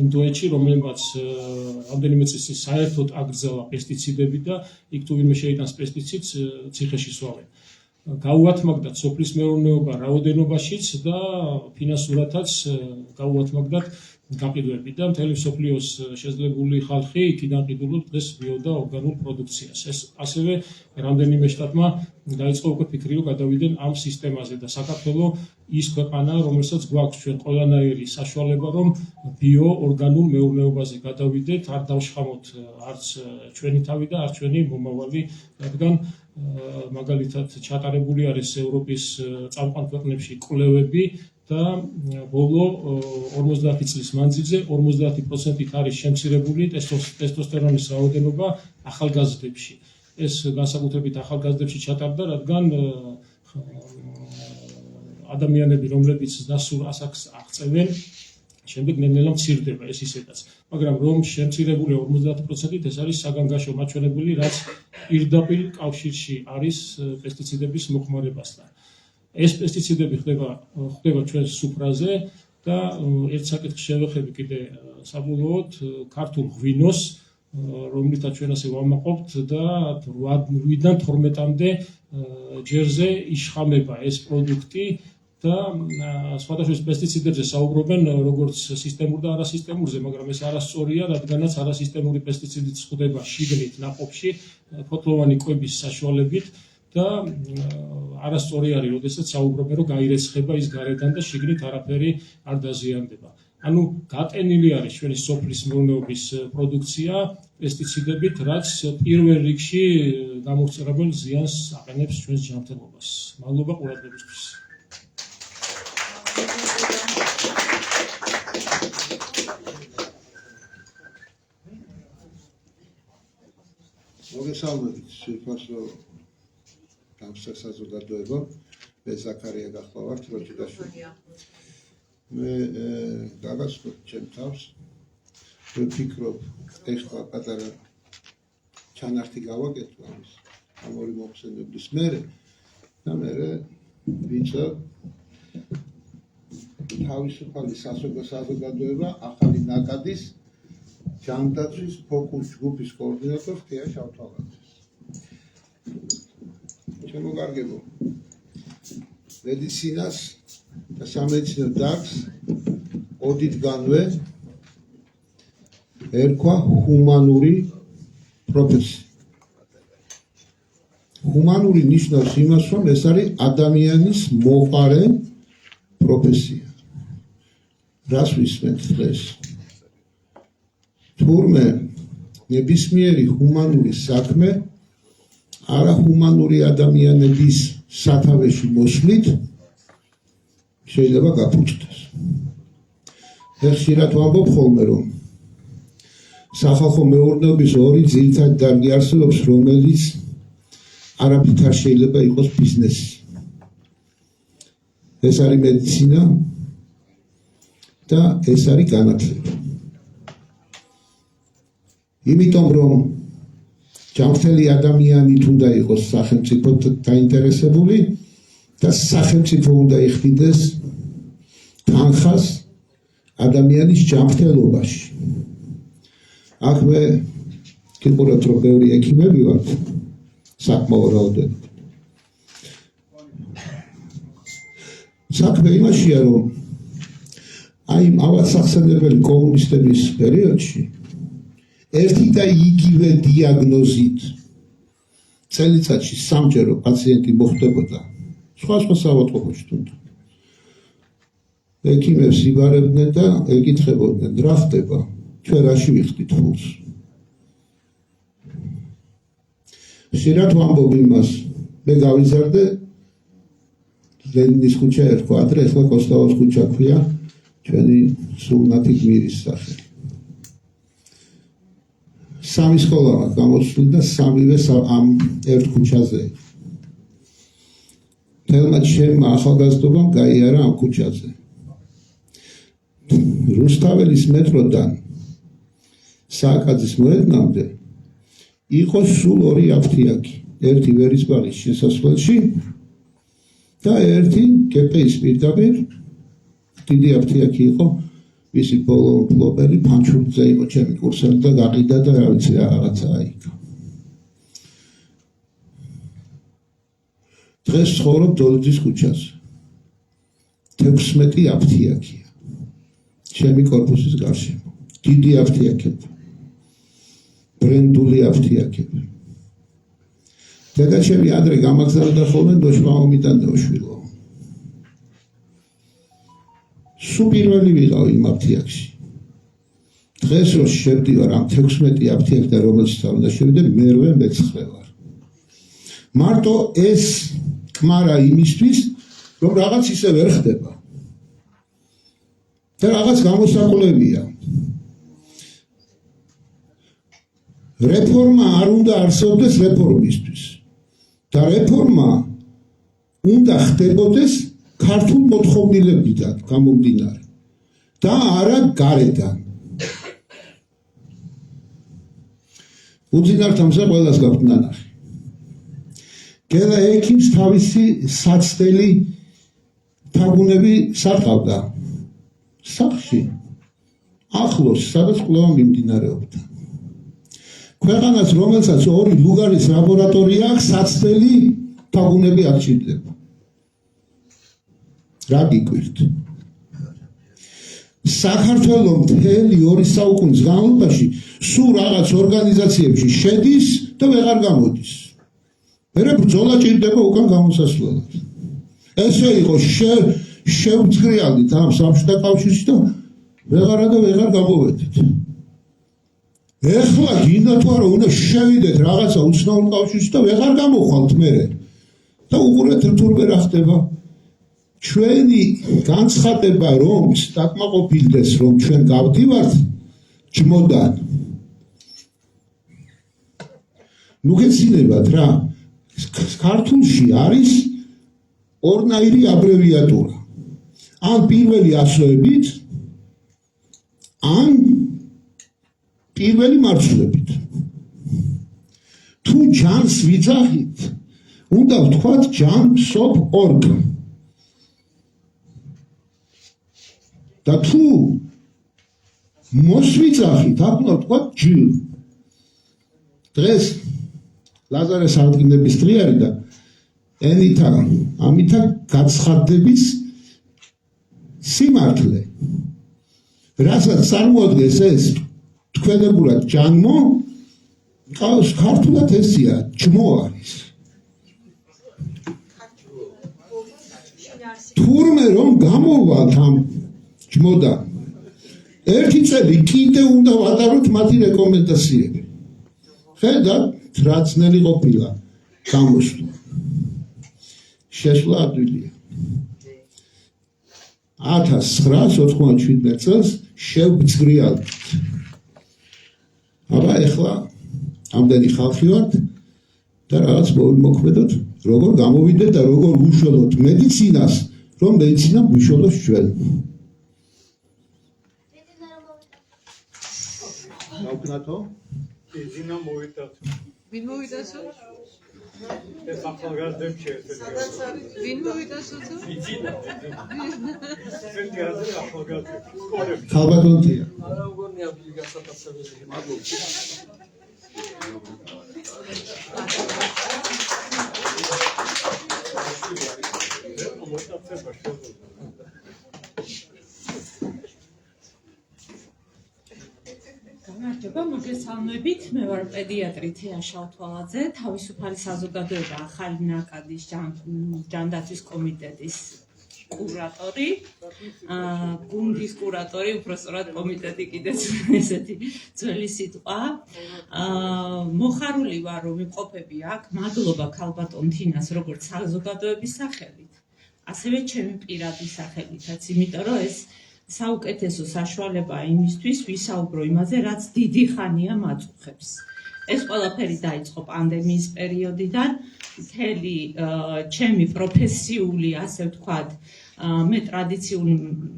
ინდოეთში, რომელმაც რამდენიმე წლის წინ საერთოდ აკრძალა პესტიციდები და იქ თუ ვინმე შეიტანს პესტიციდს, ციხეში სვავენ. გაუათმაგდათ სოფლის მეურნეობა რაოდენობაშიც და ფინანსურათაც გაუათმაგდათ გაყიდვები და მთელი მსოფლიოს შეძლებული ხალხი იქიდან ყიდულობ დღეს ბიო და ორგანულ პროდუქციას. ეს ასევე რამდენიმე შტატმა დაიწყო უკვე ფიქრი, რომ გადავიდნენ ამ სისტემაზე და საქართველო ის ქვეყანაა, რომელსაც გვაქვს ჩვენ ყველანაირი საშუალება, რომ ბიო ორგანულ მეურნეობაზე გადავიდეთ, არ დავშხამოთ არც ჩვენი თავი და არც ჩვენი მომავალი, რადგან მაგალითად ჩატარებული არის ევროპის წამყვან ქვეყნებში კვლევები და ბოლო 50 წლის მანძილზე 50%-ით არის შემცირებული ტესტოსტერონის რაოდენობა ახალგაზრდებში. ეს განსაკუთრებით ახალგაზრდებში ჩატარდა, რადგან ადამიანები, რომლებიც დასურ ასაკს აღწევენ, შემდეგ ნელ-ნელა მცირდება ეს ისედაც. მაგრამ რომ შემცირებული 50%-ით ეს არის საგანგაშო მაჩვენებელი, რაც პირდაპირ კავშირში არის პესტიციდების მოხმარებასთან. ეს პესტიციდები ხდება ჩვენს სუფრაზე და ერთ საკითხს შევეხები კიდე საბოლოოდ ქართულ ღვინოს, რომლითაც ჩვენ ასე ვამაყობთ და 8-დან 12-მდე ჯერზე იშხამება ეს პროდუქტი და სხვადასხვა პესტიციდებზე საუბრობენ როგორც სისტემურ და არასისტემურზე, მაგრამ ეს არასწორია, რადგანაც არასისტემური პესტიციდიც ხდება შიგნით ნაყოფში ფოთლოვანი კვების საშუალებით და არასწორი არის, როდესაც საუბრობენ, რომ გაირეცხება ის გარედან და შიგნით არაფერი არ დაზიანდება. ანუ გატენილი არის ჩვენი სოფლის მეურნეობის პროდუქცია პესტიციდებით, რაც პირველ რიგში გამორჩეულ ზიანს აყენებს ჩვენს ჯანმრთელობას. მადლობა ყურადღებისთვის. მოგესალმებით, სიფასო გამსახსაზოგადოება, მე ზაქარია გახლავართ, როჭიდაშვილი. მე გაგაცნობ ჩემ თავს, ვფიქრობ, ეხლა პატარა ჩანართი გავაკეთო ამის, ამ ორი მოხსენებლის მერე და მერე ვიცი თავისუფალი საზოგადოება ახალი ნაკადის ჯანდაცვის ფოკუს ჯგუფის კოორდინატორ ხტია შავთვალაძეს. ჩემო კარგებო, მედიცინას და სამედიცინო დარგს ოდითგანვე ერქვა ჰუმანური პროფესია. ჰუმანური ნიშნავს იმას, რომ ეს არის ადამიანის მოყარე პროფესია. რას ვისმენთ დღეს? თურმე ნებისმიერი ჰუმანური საქმე არაჰუმანური ადამიანების სათავეში მოსვლით შეიძლება გაფუჭდეს. ხშირად ვამბობ ხოლმე, რომ სახალხო მეურნეობის ორი ძირითადი დარგი არსებობს, რომელიც არაფრით არ შეიძლება იყოს ბიზნესი. ეს არის მედიცინა და ეს არის განათლება. იმიტომ რომ ჯანმრთელი ადამიანი თუნდა იყოს სახელმწიფოდ დაინტერესებული და სახელმწიფო უნდა იხდიდეს თანხას ადამიანის ჯანმრთელობაში. აქ მე გიყურებთ, რომ ბევრი ექიმები ვართ, საკმაო რაოდენობით. საქმე იმაშია, რომ აი ავადსახსენებელი კომუნისტების პერიოდში ერთი და იგივე დიაგნოზით წელიწადში სამჯერო პაციენტი მოხვდებოდა სხვა საავადმყოფოში თუნდაც. ექიმებს იბარებდნენ და ეკითხებოდნენ, რა ხდება, ჩვენ რაში ვიხდით ფულს. ხშირად ვამბობ იმას, მე გავიზარდე ლენინის ქუჩა ერქვა, ადრე ახლა კოსტავოს ქუჩა ქვია, ჩვენი სულნათი გმირის სახელი. სამი სკოლა გამოსული და სამივე ამ ერთ ქუჩაზე. თელმა ჩემმა ახალგაზრდობამ გაიარა ამ ქუჩაზე. რუსთაველის მეტროდან სააკაძის მოედნამდე იყო სულ ორი აფთიაქი, ერთი ვერისბაღის შესასვლელში და ერთი კეპეის პირდაპირ დიდი აფთიაქი იყო, ვისი ბოლო-ბლობელი ფანჩურტზე იყო ჩემი კურსელი და გაყიდა და რა ვიცი რაღაცა აიგო. დღეს ცხოვრობ დოლიძის ქუჩაზე. 16 აფთიაქია. ჩემი კორპუსის გარშემო. დიდი აფთიაქები. ბრენდული აფთიაქები. დედაჩემი ადრე გამაგზავნდა ხოლმე დოშმაომიდან დოშვილო. სულ პირველი ვიყავ იმ აფთიაქში. დღეს რო შევდივარ ამ 16 აფთიაქიდან, რომელიც უნდა შევიდე, მერვე მეცხრე ვარ. მარტო ეს კმარა იმისთვის, რომ რაღაც ისე ვერ ხდება. და რაღაც გამოსაკვლევია. რეფორმა არ უნდა არსებობდეს რეფორმისთვის. და რეფორმა უნდა ხდებოდეს ქართულ მოთხოვნილებიდან გამომდინარე. და არა გარედან. უძინართამსა ყველას გაქვთ ნანახი. გედა ექიმს თავისი საცდელი თაგუნები სარყავდა. სახში ახლოს სადაც კვლევა მიმდინარეობდა. ქვეყანას რომელსაც ორი ლუგარის ლაბორატორია აქვს, საცდელი თაგუნები არ ჭირდება. რა გიკვირთ? საქართველოს მთელი 2 საუკუნის განმავლობაში სულ რაღაც ორგანიზაციებში შედის და ვეღარ გამოდის. მერე ბრძოლა ჭირდება უკან გამოსასვლელად. ესე იყო შევძგრიალდით ამ საბჭოთა კავშირში და ვეღარა და ვეღარ გამოვედით. ეხლა გინდა თუ არა უნდა შევიდეთ რაღაცა უცნაურ კავშირში და ვეღარ გამოვხვალთ მერე. და უყურეთ თურმე რა ხდება. ჩვენი განცხადება რომ სტაკმაყოფილდეს რომ ჩვენ გავდივართ ჯმოდან. ნუ გეცინებათ რა. ქართულში არის ორნაირი აბრევიატურა. ან პირველი ასოებით, ან პირველი მარცვლებით. თუ ჯანს ვიძახით, უნდა ვთქვათ ჯან-სოფ-ორგ. და თუ მოსვიძახით, აქ უნდა ვთქვათ ჯ. დღეს ლაზარე სარდგინების დღე არის და ენითა, ამითა გაცხადდების სიმართლე. რასაც წარმოადგენს ეს თქვენებურად ჯანმო, ქართულად ესია, ჯმო არის. თურმე რომ გამოვალთ ამ ჯმოდან, ერთი წელი კიდე უნდა ვატაროთ მათი რეკომენდაციები. ხედავთ, რა ძნელი ყოფილა გამოსვლა. შესვლა ადვილია. 1997 წელს შევგზგრიალდით. აბა ეხლა ამდენი ხალხი ვართ და რაღაც მოვიმოქმედოთ, როგორ გამოვიდეთ და როგორ უშველოთ მედიცინას, რომ მედიცინა უშველოს ჩვენ. ნაუკნათო? ბიზინა მოვიდათ. ვინ მოვიდასო? ეს ახალგაზრდებში ერთად. ვინ მოვიდასო? ბიზინა. ერთი არის ახალგაზრდები. სკოლებში. ქალბატონია. არა უგონია გასაკაცებელი. მადლობა. მოგესალმებით, მე ვარ პედიატრი თეა შავთვალაძე, თავისუფალი საზოგადოება ახალი ნაკადის ჯანდაცვის კომიტეტის კურატორი, გუნდის კურატორი, უпростоრად კომიტეტი კიდეც ესეთი ძველი სიტყვა. მოხარული ვარ, რომ ვიმყოფები აქ, მადლობა ქალბატონ თინას როგორც საზოგადოების სახელით, ასევე ჩემი პირადი სახელითაც, იმიტომ რომ ეს საუკეთესო საშუალებაა იმისთვის ვისაუბრო იმაზე, რაც დიდი ხანია მაწუხებს. ეს ყველაფერი დაიწყო პანდემიის პერიოდიდან, მთელი ჩემი პროფესიული, ასე ვთქვათ, მე ტრადიციულ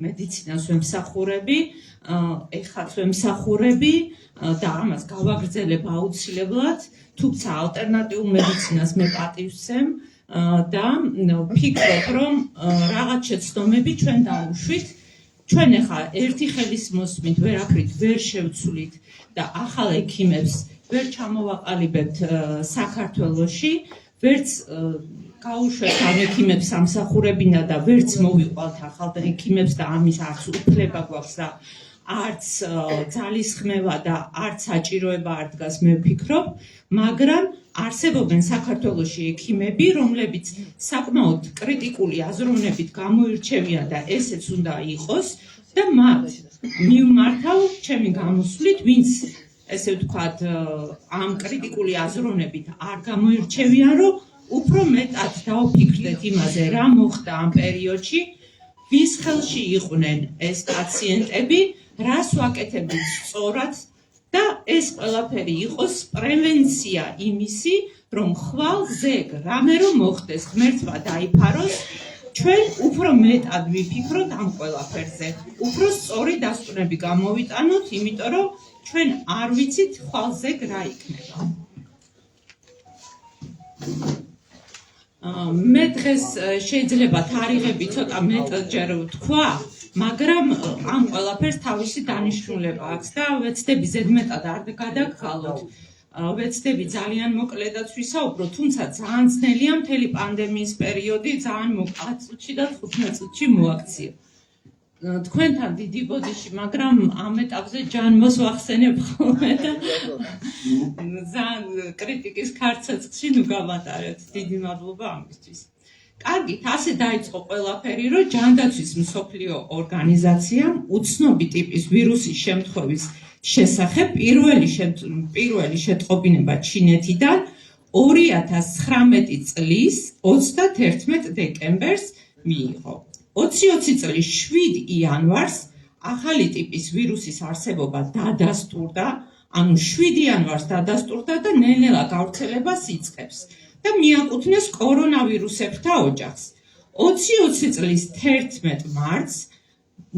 მედიცინას ვემსახურები, ეხლაც ვემსახურები და ამას გავაგრძელებ აუცილებლად, თუმცა ალტერნატიულ მედიცინას მე პატივს ვცემ და ვფიქრობ, რომ რაღაც შეცდომები ჩვენ დავუშვით. ჩვენ ახლა ერთი ხელის მოსმით ვერაფრით ვერ შევცვლით და ახალ ექიმებს ვერ ჩამოვაყალიბებთ საქართველოში, ვერც გაუშვებთ ამ ექიმებს სამსახურებინა და ვერც მოვიყვანთ ახალ ექიმებს და ამის არც უფლება გვაქვს და არც ძალისხმევა და არც საჭიროება არ დგას, მე ვფიქრობ, მაგრამ არსებობენ საქართველოში ექიმები, რომლებიც საკმაოდ კრიტიკული აზროვნებით გამოირჩევიან და ესეც უნდა იყოს და მათ მივმართავ ჩემი გამოსვლით, ვინც ესე ვთქვათ, ამ კრიტიკული აზროვნებით არ გამოირჩევიან, რომ უფრო მეტად დავფიქრდეთ იმაზე, რა მოხდა ამ პერიოდში, ვის ხელში იყვნენ ეს პაციენტები, რას ვაკეთებდით სწორად და ეს ყველაფერი იყოს პრევენცია იმისი, რომ ხვალ ზეგ რამე რომ მოხდეს, ღმერთმა დაიფაროს, ჩვენ უფრო მეტად ვიფიქროთ ამ ყველაფერზე, უფრო სწორი დასკვნები გამოვიტანოთ, იმიტომ რომ ჩვენ არ ვიცით ხვალ ზეგ რა იქნება. მე დღეს შეიძლება თარიღები ცოტა მეტჯერ ვთქვა, მაგრამ ამ ყველაფერს თავისი დანიშნულება აქვს და ვეცდები ზედმეტად არ გადაგხალოთ. ვეცდები ძალიან მოკლედაც ვისაუბრო, თუმცა ძალიან ძნელია მთელი პანდემიის პერიოდი, ძალიან მოკლ 10 წუთში და 15 წუთში მოაქცია. თქვენთან დიდი ბოდიში, მაგრამ ამ ეტაპზე ჯანმოს ვახსენებ ხოლმე და ძალიან კრიტიკის ქარცეცხლში ნუ გავატარეთ. დიდი მადლობა ამისთვის. კარგით, ასე დაიწყო ყველაფერი, რომ ჯანდაცვის მსოფლიო ორგანიზაციამ უცნობი ტიპის ვირუსის შემთხვევის შესახებ პირველი შეტყობინება ჩინეთიდან 2019 წლის 31 დეკემბერს მიიღო. 2020 წლის 7 იანვარს ახალი ტიპის ვირუსის არსებობა დადასტურდა, ანუ 7 იანვარს დადასტურდა და ნელ-ნელა გავრცელებას იწყებს და მიაკუთვნეს კორონავირუსებთა ოჯახს. 2020 წლის 11 მარტს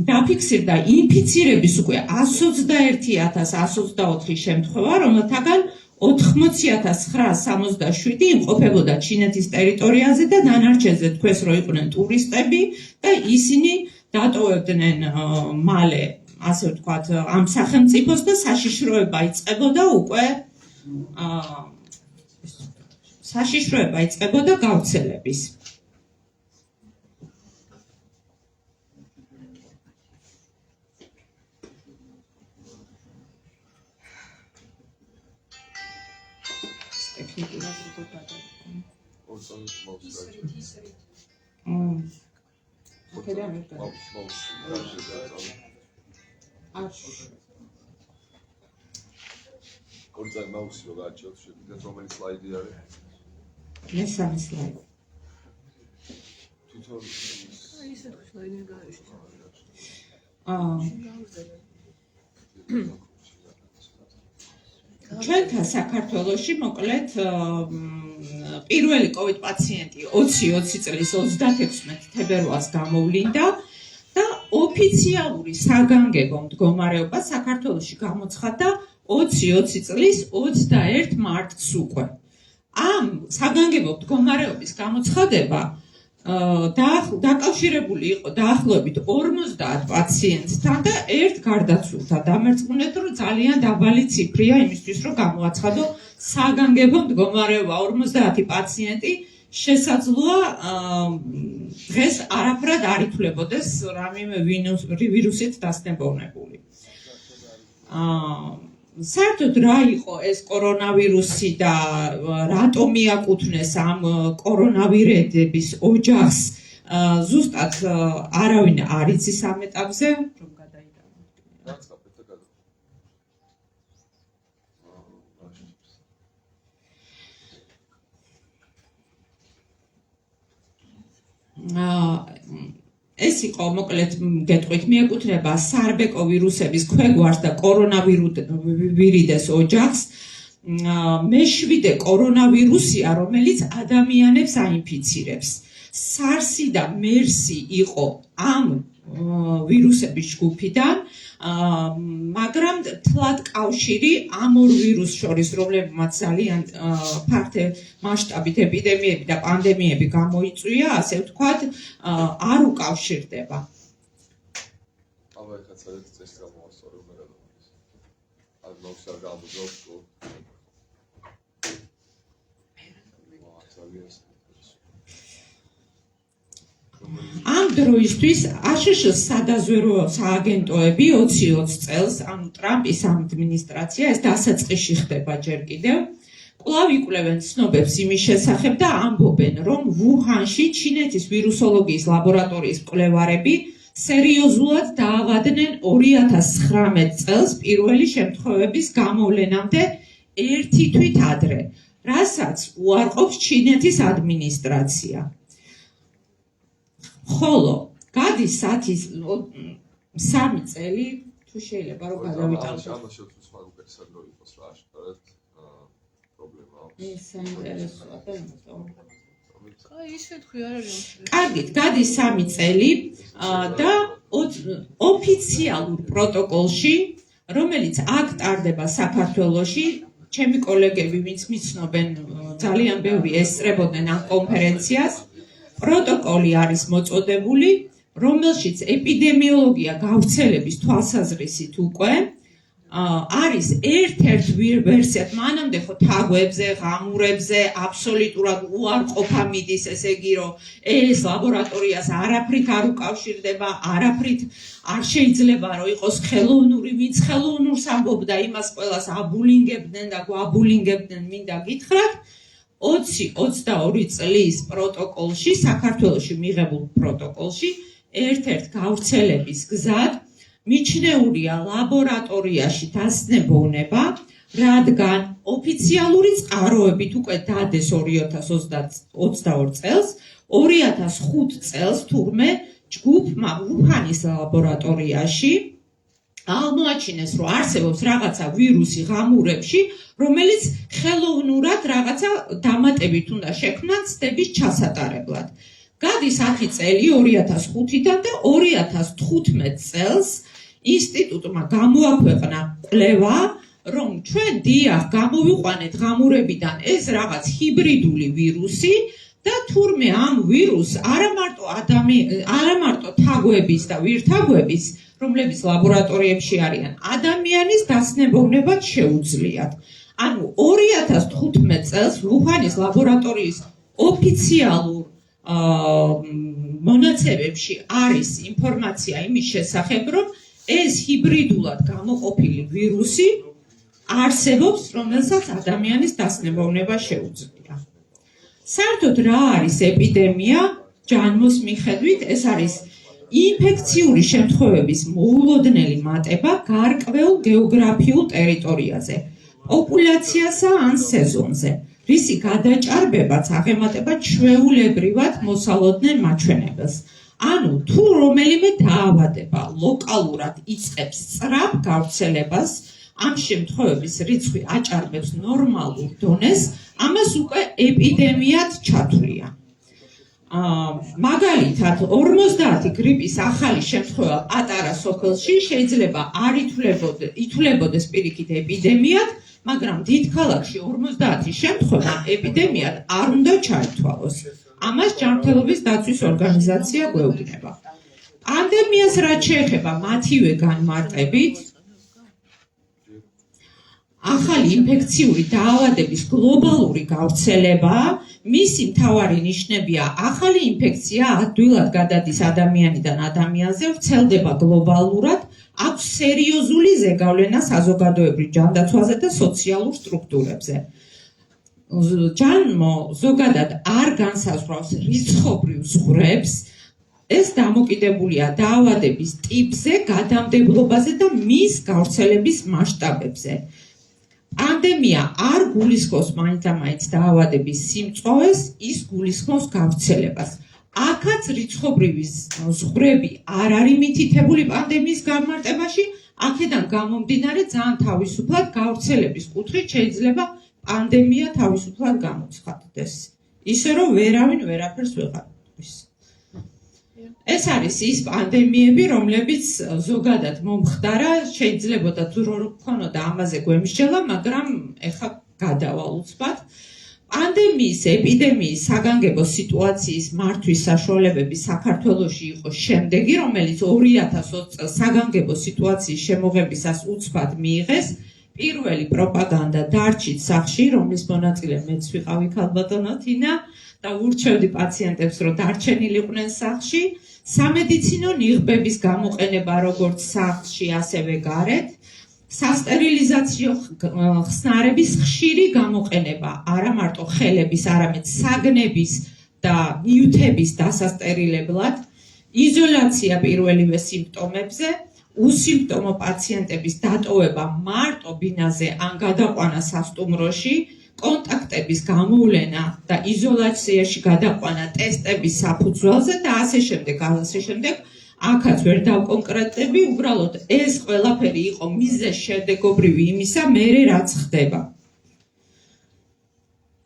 დაფიქსირდა ინფიცირების უკვე 121,124 შემთხვევა, რომელთაგან 80,967 იმყოფებოდა ჩინეთის ტერიტორიაზე და დანარჩენზე თქვეს, რომ იყვნენ ტურისტები და ისინი დატოვებდნენ მალე, ასე ვთქვათ, ამ სახელმწიფოს და საშიშროება იწყებოდა უკვე გავრცელების. მესამე სლაიდი. ჩვენთან საქართველოში მოკლედ პირველი COVID პაციენტი 2020 წლის 36 თებერვალს გამოვლინდა და ოფიციალური საგანგებო მდგომარეობა საქართველოში გამოცხადდა 2020 წლის 21 მარტს უკვე. ამ საგანგებო მდგომარეობის გამოცხადება დაკავშირებული იყო დაახლოებით 50 პაციენტთან და ერთ გარდაცვლილთან. დამერწმუნეთ, რომ ძალიან დაბალი ციფრია იმისთვის, რომ გამოაცხადო საგანგებო მდგომარეობა 50 პაციენტი. შესაძლოა დღეს არაფრად არ ითვლებოდეს რამე ვირუსით დასნებოვნებული. საერთოდ რა იყო ეს კორონავირუსი და რატომ მიაკუთვნეს ამ კორონავირების ოჯახს ზუსტად არავინ არ იცის ამ ეტაპზე რომ ეს იყო მოკლედ გეტყვით მიეკუთვნება სარბეკო ვირუსების ქვეგვარს და კორონავირიდეს ოჯახს მეშვიდე კორონავირუსია რომელიც ადამიანებს აინფიცირებს SARS-ი და MERS-ი იყო ამ ვირუსების ჯგუფიდან მაგრამ თლად კავშირი ამ ორ ვირუსს შორის რომლებმაც ძალიან ფართე მასშტაბით ეპიდემიები და პანდემიები გამოიწვია ასე ვთქვათ არ უკავშირდება აბა ეხლა ცალკე წესი გამოვასწორო მე რა ის არ მოვსარ გამბუზობს ამ დროისთვის აშშ-ს სადაზვერო სააგენტოები 2020 წელს, ანუ ტრამპის ადმინისტრაცია ეს დასაწყისში ხდება ჯერ კიდევ, კვლავ იკვლევენ ცნობებს იმის შესახებ და ამბობენ, რომ ვუჰანში ჩინეთის ვირუსოლოგიის ლაბორატორიის მკვლევარები სერიოზულად დაავადდნენ 2019 წელს პირველი შემთხვევების გამოვლენამდე ერთი თვით ადრე, რასაც უარყოფს ჩინეთის ადმინისტრაცია. ხოლო გადის 3 წელი თუ შეიძლება რომ გადავიტანოთ ამაში თუ სხვა უკეთესად რო იყოს რა აშკარად პრობლემა აქვს ეს საინტერესოა და აი ისე თქვი არ არის კარგით გადის 3 წელი და ოფიციალურ პროტოკოლში რომელიც აქ ტარდება საქართველოში ჩემი კოლეგები ვინც მიცნობენ ძალიან ბევრი ესწრებოდნენ ამ კონფერენციას პროტოკოლი არის მოწოდებული, რომელშიც ეპიდემიოლოგია გავრცელების თვალსაზრისით უკვე არის ერთ-ერთ ვერსიად, მანამდე ხო თაგვებზე, ღამურებზე აბსოლუტურად უარყოფა მიდის, ესე იგი რომ ეს ლაბორატორიას არაფრით არ უკავშირდება, არაფრით არ შეიძლება რომ იყოს ხელოვნური, ვინც ხელოვნურს ამბობდა, იმას ყველას აბულინგებდნენ და გვაბულინგებდნენ, მინდა გითხრათ. 20-22 წლის პროტოკოლში, საქართველოში მიღებულ პროტოკოლში, ერთ-ერთ გავრცელების გზად მიჩნეულია ლაბორატორიაში დასნებოვნება, რადგან ოფიციალური წყაროებით უკვე დადეს 2022 წელს, 2005 წელს თურმე ჯგუფმა ვუჰანის ლაბორატორიაში აღმოაჩინეს, რომ არსებობს რაღაცა ვირუსი ღამურებში, რომელიც ხელოვნურად რაღაცა დამატებით უნდა შექმნან ცდების ჩასატარებლად. გადის 10 წელი 2005-დან და 2015 წელს ინსტიტუტმა გამოაქვეყნა კვლევა, რომ ჩვენ დიახ გამოვიყვანეთ ღამურებიდან ეს რაღაც ჰიბრიდული ვირუსი და თურმე ამ ვირუსს არა მარტო თაგვების და ვირთაგვების რომლებიც ლაბორატორიებში არიან, ადამიანის დასნებოვნებად შეუძლიათ. ანუ 2015 წელს ვუჰანის ლაბორატორიის ოფიციალურ მონაცემებში არის ინფორმაცია იმის შესახებ, რომ ეს ჰიბრიდულად გამოყოფილი ვირუსი არსებობს, რომელსაც ადამიანის დასნებოვნება შეუძლია. საერთოდ რა არის ეპიდემია? ჯანმოს მიხედვით ეს არის ინფექციური შემთხვევების მოულოდნელი მატება გარკვეულ გეოგრაფიულ ტერიტორიაზე, პოპულაციასა ან სეზონზე, რისი გადაჭარბებაც აღემატება ჩვეულებრივად მოსალოდნელ მაჩვენებელს. ანუ თუ რომელიმე დაავადება ლოკალურად იწყებს სწრაფ გავრცელებას, ამ შემთხვევების რიცხვი აჭარბებს ნორმალურ დონეს, ამას უკვე ეპიდემიად ჩათვლია. მაგალითად 50 გრიპის ახალი შემთხვევა პატარა სოფელში შეიძლება არ ითვლებოდეს პირიქით ეპიდემიად, მაგრამ დიდ ქალაქში 50 შემთხვევა ეპიდემიად არ უნდა ჩაითვალოს. ამას ჯანმრთელობის დაცვის ორგანიზაცია გვეუბნება. პანდემიას რაც შეეხება მათივე განმარტებით, ახალი ინფექციური დაავადების გლობალური გავრცელება, მისი მთავარი ნიშნებია ახალი ინფექცია ადვილად გადადის ადამიანიდან ადამიანზე, ვრცელდება გლობალურად, აქვს სერიოზული ზეგავლენა საზოგადოებრივ ჯანდაცვაზე და სოციალურ სტრუქტურებზე. ჯანმო ზოგადად არ განსაზღვრავს რიცხობრივ ზღვრებს, ეს დამოკიდებულია დაავადების ტიპზე, გადამდებობაზე და მის გავრცელების მასშტაბებზე. პანდემია არ გულისხმობს მაინც დაავადების სიმწვავეს, ის გულისხმობს გავრცელებას. აქაც რიცხობრივი ზღვრები არ არის მითითებული პანდემიის გამარტებაში, აქედან გამომდინარე ძალიან თავისუფლად გავრცელების კუთხით შეიძლება პანდემია თავისუფლად გამოცხადდეს. ისე რომ ვერავინ ვერაფერს ვეღარ იტყვის. ეს არის ის პანდემიები, რომლებიც ზოგადად მომხდარა, შეიძლებოდა თუ რო გქონოდა ამაზე გვემსჯელა, მაგრამ ეხლა გადავალ უცბად. პანდემიის, ეპიდემიის საგანგებო სიტუაციის მართვის საშუალებები საქართველოში იყო შემდეგი, რომელიც 2020 წელს საგანგებო სიტუაციის შემოღებისას უცბად მიიღეს. პირველი პროპაგანდა დარჩით სახლში, რომლის მონაწილე მეც ვიყავი ქალბატონო თინა და ურჩევდი პაციენტებს, რომ დარჩენილიყვნენ სახლში. სამედიცინო ნიღბების გამოყენება როგორც სახლში, ასევე გარეთ. სასტერილიზაციო ხსნარების ხშირი გამოყენება, არა მარტო ხელების, არამედ საგნების და ნივთების დასასტერილებლად, იზოლაცია პირველივე სიმპტომებზე, უსიმპტომო პაციენტების დატოვება მარტო ბინაზე ან გადაყვანა სასტუმროში, კონტაქტების გამოვლენა და იზოლაციაში გადაყვანა ტესტების საფუძველზე და ასე შემდეგ. აქაც ვერ დავკონკრეტები, უბრალოდ ეს ყველაფერი იყო მიზეზშემდეგობრივი იმისა, მერე რაც ხდება.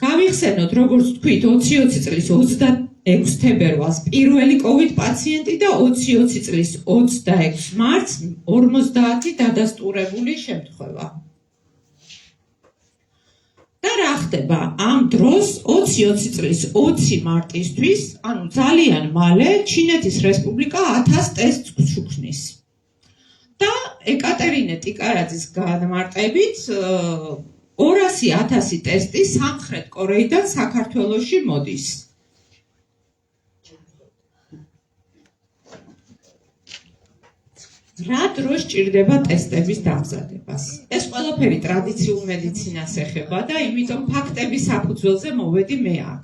გავიხსენოთ, როგორც თქვით, 2020 წლის 26 თებერვალს პირველი COVID პაციენტი და 2020 წლის 26 მარტს 50 დადასტურებული შემთხვევა. და რა ხდება? ამ დროს 2020 წლის 20 მარტისთვის, ანუ ძალიან მალე, ჩინეთის რესპუბლიკა 1000 ტესტს ჩუქნის. და ეკატერინე ტიკარაძის განმარტებით 200,000 ტესტი სამხრეთ კორეიდან საქართველოში მოდის. რა დროს ჭირდება ტესტების დამზადებას? ეს ყველაფერი ტრადიციულ მედიცინას ეხება და იმიტომ ფაქტების საფუძველზე მოვედი მე აქ.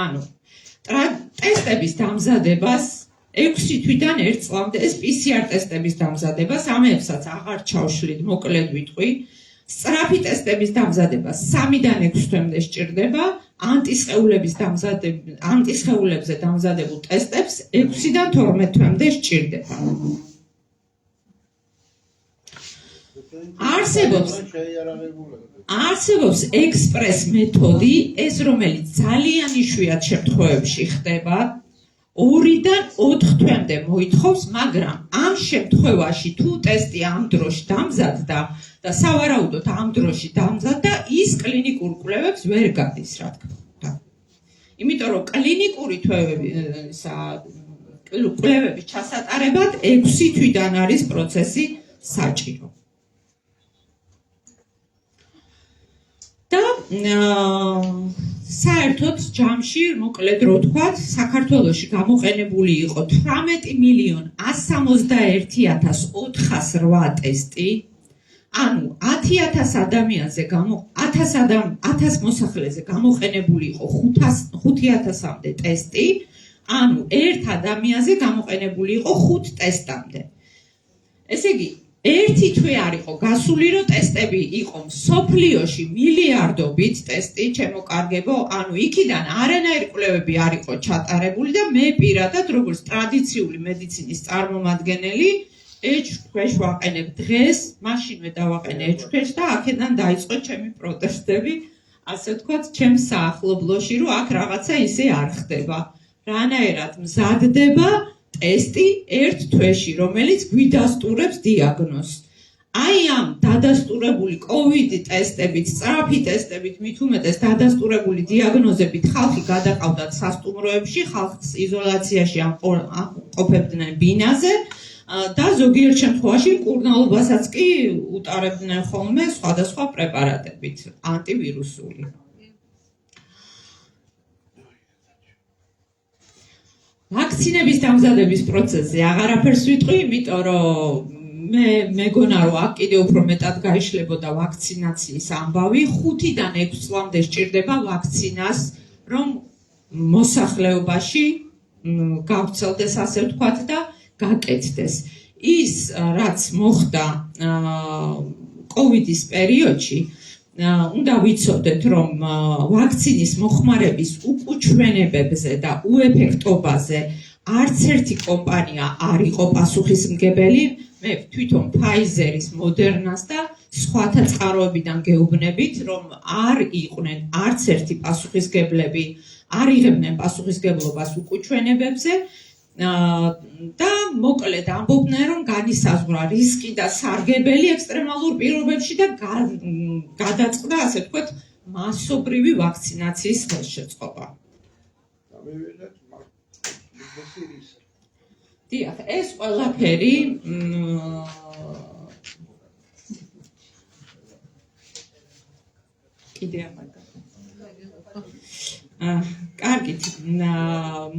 ანუ ტესტების დამზადებას 6 თვიდან 1 წლამდე ეს PCR ტესტების დამზადებას ამებსაც აღარ ჩავშლით, მოკლედ ვიტყვი. სწრაფი ტესტების დამზადებას 3-დან 6 თვემდე სჭირდება, ანტისხეულებზე დამზადებულ ტესტებს 6-დან 12 თვემდე სჭირდება. არსებობს ექსპრეს მეთოდი, ეს რომელიც ძალიან იშვიათ შემთხვევებში ხდება, 2-დან 4 თვემდე მოითხოვს, მაგრამ ამ შემთხვევაში თუ ტესტი ამ დროში დამზადდა და სავარაუდოდ ამ დროში დამზადდა, ის კლინიკურ კვლევებს ვერ გადის, რა თქმა უნდა. იმიტომ რომ კლინიკური კვლევების ჩასატარებად 6 თვიდან არის პროცესი საჭირო. და საერთოდ ჯამში, მოკლედ რო ვთქვათ, საქართველოში გამოყენებული იყო 18,161,408 ტესტი, ანუ 10,000 ადამიანზე 1000 მოსახლეზე გამოყენებული იყო 5,000-მდე ტესტი, ანუ ერთ ადამიანზე გამოყენებული იყო 5 ტესტამდე. ესე იგი, ერთი თვე არ იყო გასული, რომ ტესტები იყო მსოფლიოში მილიარდობით ტესტი, ჩემოკარგებო, ანუ იქიდან არანაირი კვლევები არ იყო ჩატარებული და მე პირადად, როგორც ტრადიციული მედიცინის წარმომადგენელი, ეჭვქვეშ ვაყენებ დღეს, მაშინვე დავაყენე ეჭვქვეშ და აქედან დაიწყო ჩემი პროტესტები, ასე ვთქვათ, ჩემს საახლობლოში, რომ აქ რაღაცა ისე არ ხდება. რანაირად მზადდება ტესტი ერთ თვეში, რომელიც გვიდასტურებს დიაგნოზს. აი ამ დადასტურებული COVID ტესტებით, სწრაფი ტესტებით, მით უმეტეს დადასტურებული დიაგნოზებით ხალხი გადაყავდათ სასტუმროებში, ხალხს იზოლაციაში ამყოფებდნენ ბინაზე და ზოგიერთ შემთხვევაში მკურნალობასაც კი უტარებდნენ ხოლმე სხვადასხვა პრეპარატებით, ანტივირუსული. ვაქცინების დამზადების პროცესზე აღარაფერს ვიტყვი, იმიტომ რომ მე მეგონა რომ აქ კიდევ უფრო მეტად გაიშლებოდა ვაქცინაციის ამბავი, 5-დან 6 წლამდე სჭირდება ვაქცინას, რომ მოსახლეობაში გავრცელდეს, ასე ვთქვათ, და გაკეთდეს. ის რაც მოხდა კოვიდის პერიოდში, უნდა ვიცოდეთ, რომ ვაქცინის მოხმარების უკუჩვენებებზე და უეფექტობაზე არც ერთი კომპანია არ იყო პასუხისმგებელი. მე თვითონ Pfizer-ის, Moderna-ს და სხვათა წყაროებიდან გეუბნებით, რომ არ იყვნენ არც ერთი პასუხისმგებლები, არ იღებდნენ პასუხისმგებლობას უკუჩვენებებზე და მოკლედ ამბობდნენ, რომ განისაზღვრა რისკი და სარგებელი ექსტრემალურ პირობებში და გადაწყდა, ასე ვთქვათ, მასობრივი ვაქცინაციის ხელშეწყობა. დიახ, ეს ყველაფერი კიდე ამაგა. კარგით,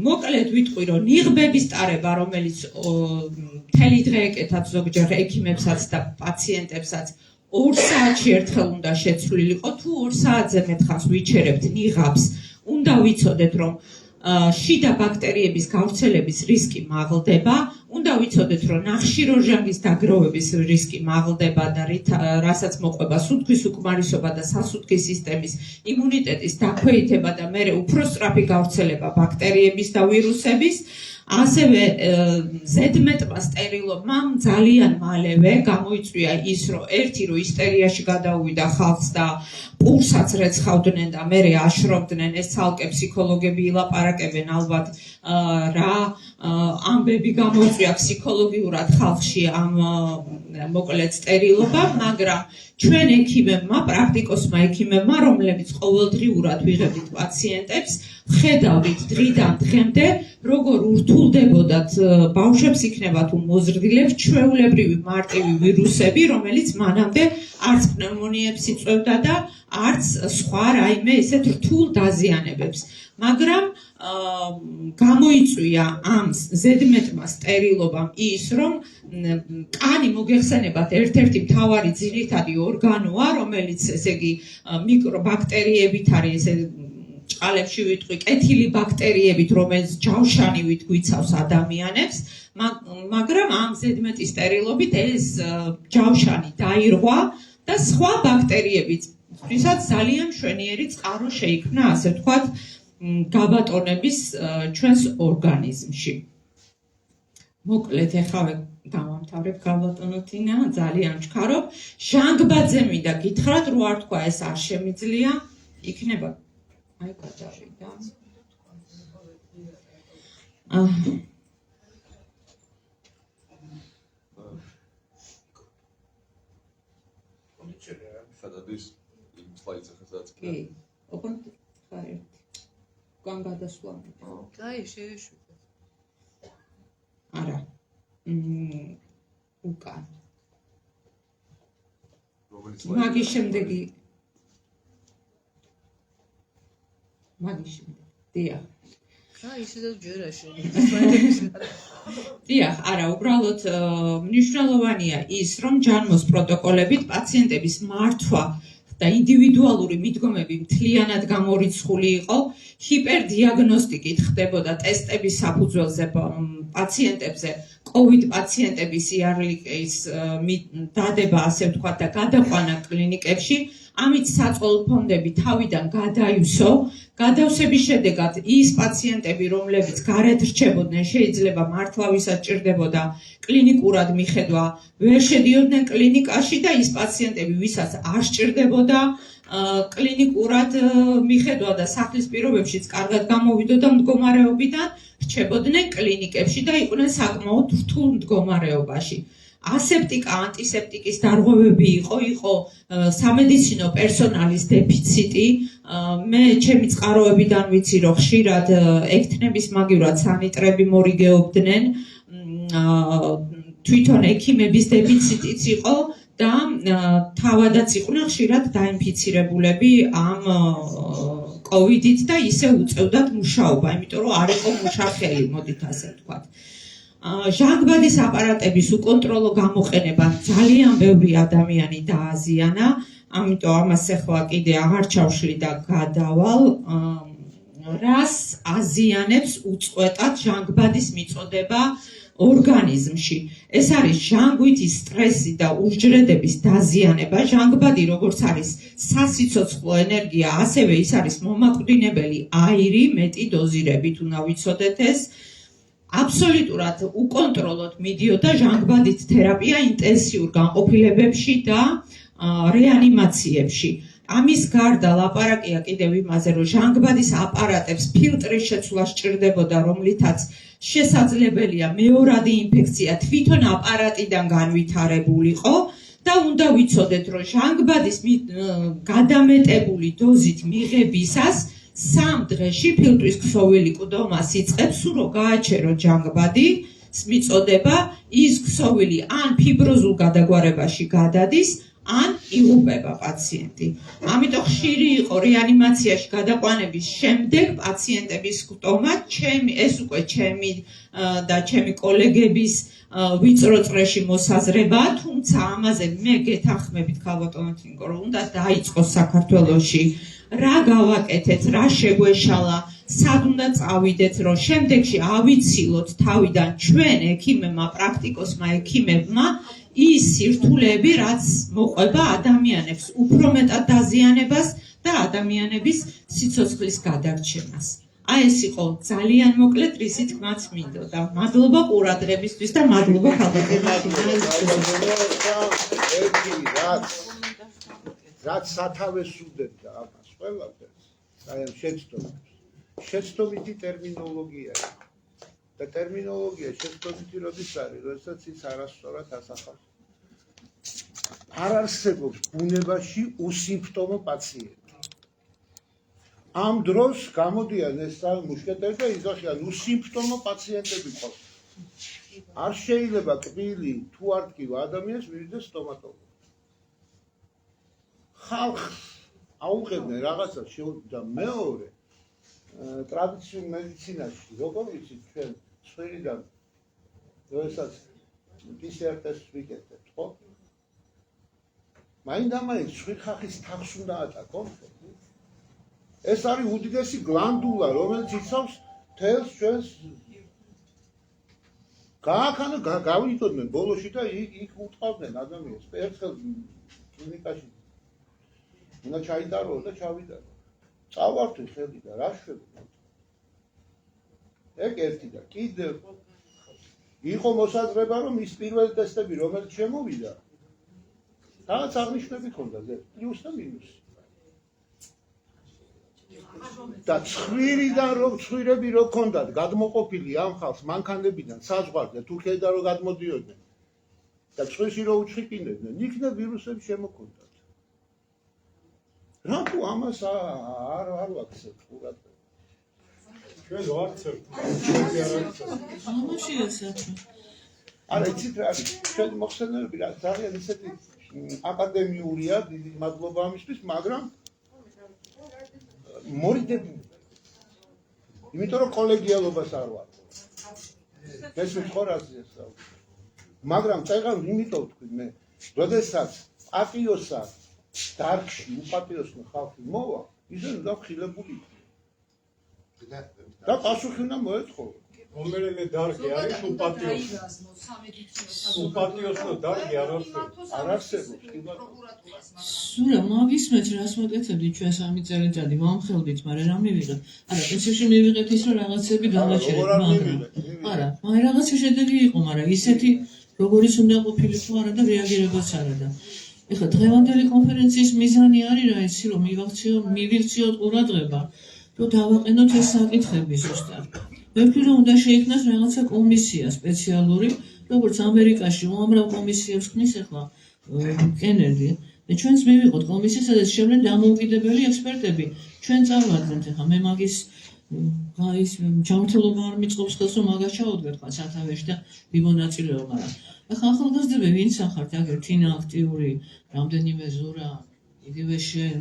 მოკლედ ვიტყვი, რომ ნიღბების ტარება, რომელიც მთელი დღე ეკეთათ ზოგჯერ ექიმებსაც და პაციენტებსაც 2 საათში ერთხელ უნდა შეცვლილიყო, თუ 2 საათზე მეტ ხანს ვიჩერებთ ნიღაბს, უნდა ვიცოდეთ, რომ შიდა ბაქტერიების გავრცელების რისკი მაღლდება, უნდა ვიცოდეთ, რომ ნახშირორჟანგის დაგროვების რისკი მაღლდება და რასაც მოყვება სუნთქვის უკმარისობა და სასუნთქის სისტემის იმუნიტეტის დაქვეითება და მერე უფრო სწრაფი გავრცელება ბაქტერიების და ვირუსების. ასევე ზედმეტმა სტერილობამ ძალიან მალევე გამოიწვია ის, რომ ერთი რომ ისტერიაში გადაუვიდა ხალხს და პურსაც რეცხავდნენ და მერე აშრობდნენ, ეს ცალკე ფსიქოლოგები ილაპარაკებენ ალბათ რა ამბები გამოიწვია ფსიქოლოგიურად ხალხში ამ მოკლედ სტერილობამ, მაგრამ ჩვენ ექიმებმა, პრაქტიკოსმა ექიმებმა, რომლებიც ყოველდღიურად ვიღებდით პაციენტებს, ხედავდით დღიდან დღემდე, როგორ ურთულდებოდათ ბავშვებს იქნება თუ მოზრდილებს ჩვეულებრივი მარტივი ვირუსები, რომელიც მანამდე არც პნევმონიებს იწვევდა და არც სხვა რაიმე ესეთ რთულ დაზიანებებს. მაგრამ გამოიწვია ამ ზედმეტმა სტერილობამ ის, რომ კანი მოგეხსენებათ ერთ-ერთი მთავარი ძირითადი ორგანოა, რომელიც ესე იგი მიკრობაქტერიებით არის, ესე ჭყალებში ვიტყვი, კეთილი ბაქტერიებით, რომელიც ჯავშანივით გვიცავს ადამიანებს, მაგრამ ამ ზედმეტი სტერილობით ეს ჯავშანი დაირღვა და სხვა ბაქტერიებით, ვისაც ძალიან მშვენიერი წყარო შეიქმნა, ასე ვთქვათ, გაბატონების ჩვენს ორგანიზმში. მოკლედ ეხავე დავამთავრებ გაბატონო თინა, ძალიან ვჩქარობ. ჟანგბაძე მინდა გითხრათ, რო არ თქვა ეს არ შემიძლია, იქნება აი გადავიდა. ხადადის იმ სლაიდს ახაც კი, ოღონდ ხარ გან გადასვლა. აი, შევიშვით. არა. უკან. მაგის შემდეგი დიახ. აი, ისედაც ჯერაში. დიახ, არა, უბრალოდ მნიშვნელოვანია ის, რომ ჯანმოს პროტოკოლებით პაციენტების მართვა და ინდივიდუალური მიდგომები მთლიანად გამორიცხული იყო, ჰიპერდიაგნოსტიკით ხდებოდა ტესტების საფუძველზე პაციენტებზე, COVID პაციენტების იარლიკის დადება, ასე ვთქვათ, და გადაყვანა კლინიკებში. ამით საწყო ფონდები თავიდან გადაივსო, გადავსების შედეგად ის პაციენტები, რომლებიც გარეთ რჩებოდნენ, შეიძლება მართლა ვისაც ჭირდებოდა კლინიკურად მიხედვა, ვერ შედიოდნენ კლინიკაში და ის პაციენტები, ვისაც არ სჭირდებოდა კლინიკურად მიხედვა და სახლის პირობებშიც კარგად გამოვიდოდა მდგომარეობიდან, რჩებოდნენ კლინიკებში და იყვნენ საკმაოდ რთულ მდგომარეობაში. ასეპტიკა, ანტისეპტიკის დარღვევები იყო სამედიცინო პერსონალის დეფიციტი. მე ჩემი წყაროებიდან ვიცი, რომ ხშირად ექთნების მაგივრად სანიტრები მორიგეობდნენ, თვითონ ექიმების დეფიციტიც იყო და თავადაც იყვნენ ხშირად დაინფიცირებულები ამ კოვიდით და ისე უწევდათ მუშაობა, იმიტომ რომ არ იყო მუშახელი, მოდით ასე ვთქვათ. ჟანგბადის აპარატების უკონტროლო გამოყენება ძალიან ბევრი ადამიანი დააზიანა, ამიტომ ამას ახლა კიდე აღარ ჩავშლი და გადავალ, რას აზიანებს უწყვეტად ჟანგბადის მიწოდება ორგანიზმში. ეს არის ჟანგვითი სტრესი და უჯრედების დაზიანება. ჟანგბადი როგორც არის სასიცოცხლო ენერგია, ასევე ის არის მომაკვდინებელი აირი, მეტი დოზირებით უნდა ვიცოდეთ ეს. აბსოლუტურად უკონტროლოდ მიდიოდა ჟანგბადით თერაპია ინტენსიურ განყოფილებებში და რეანიმაციებში. ამის გარდა ლაპარაკია კიდევ იმაზე, რომ ჟანგბადის აპარატებს ფილტრის შეცვლა სჭირდებოდა, რომლითაც შესაძლებელია მეორადი ინფექცია თვითონ აპარატიდან განვითარებულიყო და უნდა ვიცოდეთ, რომ ჟანგბადის გადამეტებული დოზით მიღებისას 3 დღეში ფილტვის ქსოვილი კვდომას იწყებს, რომ გააჩეროთ ჟანგბადი, მიწოდება, ის ქსოვილი ან ფიბროზულ გადაგვარებაში გადადის, ან იღუპება პაციენტი. ამიტომ ხშირი იყო რეანიმაციაში გადაყვანების შემდეგ პაციენტების კვდომა, ეს უკვე ჩემი და ჩემი კოლეგების ვიწრო წრეში მოსაზრებაა, თუმცა ამაზე მე გეთანხმებით ქალბატონო თინგო, რომ უნდა დაიწყოს საქართველოში რა გავაკეთეთ, რა შეგვეშალა, სად უნდა წავიდეთ, რომ შემდეგში ავიცილოთ თავიდან ჩვენ ექიმებმა, პრაქტიკოსმა ექიმებმა ის სირთულეები, რაც მოყვება ადამიანებს, უფრო მეტად დაზიანებას და ადამიანების სიცოცხლის გადარჩენას. აი ეს იყო ძალიან მოკლედ, რისი თქმაც მინდოდა. მადლობა ყურადღებისთვის და მადლობა რაც სათავეს უდევდა ამას ყველაფერს, აი ამ შეცდომებს. შეცდომითი ტერმინოლოგია და ტერმინოლოგია შეცდომითი როდის არის, როდესაც ის არასწორად ასახავს. არ არსებობს ბუნებაში უსიმპტომო პაციენტი. ამ დროს გამოდიან ეს მუშკეტერი და იზახიან უსიმპტომო პაციენტები ყავს. არ შეიძლება კბილი თუ არ დგივა ადამიანს მივიდეს სტომატოლოგს. ხალხს აუღებდნენ რაღაცას და მეორე ტრადიციულ მედიცინაში, როგორ ვიცით ჩვენ ცხვირიდან, როდესაც PCR ტესტს ვიკეთებთ, ხო? მაინდა-მაინც ცხვირხახის თავს უნდა ატაკონ. ეს არის უდიდესი გლანდულა, რომელიც იცავს თელს ჩვენს გააქანა გავიწოდნენ ბოლოში და იქ უტყავდნენ ადამიანს. ერთხელ კლინიკაში უნდა ჩაიტარო და ჩავიტარო. წავართვი ხელი და რა შვება. ეგ ერთი და კიდევ იყო მოსაზრება, რომ ის პირველი ტესტები, რომელიც შემოვიდა, რაღაც აღნიშნები ჰქონდა, პლუს და მინუს. და ცხვირიდან რომ ცხვირები რო ჰქონდათ გადმოყოფილი ამ ხალხს მანქანებიდან საზღვარზე თურქეთიდან რო გადმოდიოდნენ და ცხვირში რო უჩხიკინებდნენ, იქნებ ვირუსები შემოქონდათ. რატო ამას არ ვაქცევთ ყურადღება? ჩვენ ვაქცევთ. ამაში ესაა. არა, იცით რა არის? ჩვენ მოხსენებები რა ძალიან ისეთი აკადემიურია, დიდი მადლობა ამისთვის, მაგრამ მორიდებული. იმიტომ რომ კოლეგიალობას არ ვარ. ეს მithorasies. მაგრამ წეგან იმიტომ ვთქვი მე, როდესაც პატიოსა დარგში უპატიოსნი ხალხი მოვა, ისინი უნდა ხილებული იქნեն. და პასუხი უნდა მოეწყო. რომელიმე დარგი არის უპატიოსნო დარგი არ არსებობს. სურა მაგისმეთ რას მოკეთებდი ჩვენ 3 წელიწადი ვამხელდით, მაგრამ რა მივიღეთ? არა, პრინციპში მივიღეთ ის რომ რაღაცები განაჩერეთ, მაგრამ არა, მაგრამ რაღაცა შედეგი იყო, მაგრამ ისეთი როგორიც უნდა ყოფილიყო არა და რეაგირებაც არა და ეხლა დღევანდელი კონფერენციის მიზანი არის რა იცი რომ მივიქციოთ ყურადღება, რომ დავაყენოთ ეს საკითხები ზუსტად. ვეფხვი რომ უნდა შეიქმნას რაღაცა კომისია სპეციალური, როგორც ამერიკაში უამრავ კომისიებს ხნის ახლა კენედი. და ჩვენც მივიღოთ კომისია, სადაც შევლენ დამოუკიდებელი ექსპერტები. ჩვენ წავარდნით ახლა მე მაგის ის ჯანმრთელობა არ მიწყობს ხელს რომ მაგას ჩავუდგეთ ხა სათავეში და ვიმონაწილეო, მაგრამ ახლა ახალგაზრდები ვინც ახართ, აგერ თინა აქტიური, რამდენიმე ზურა, იგივე შენ.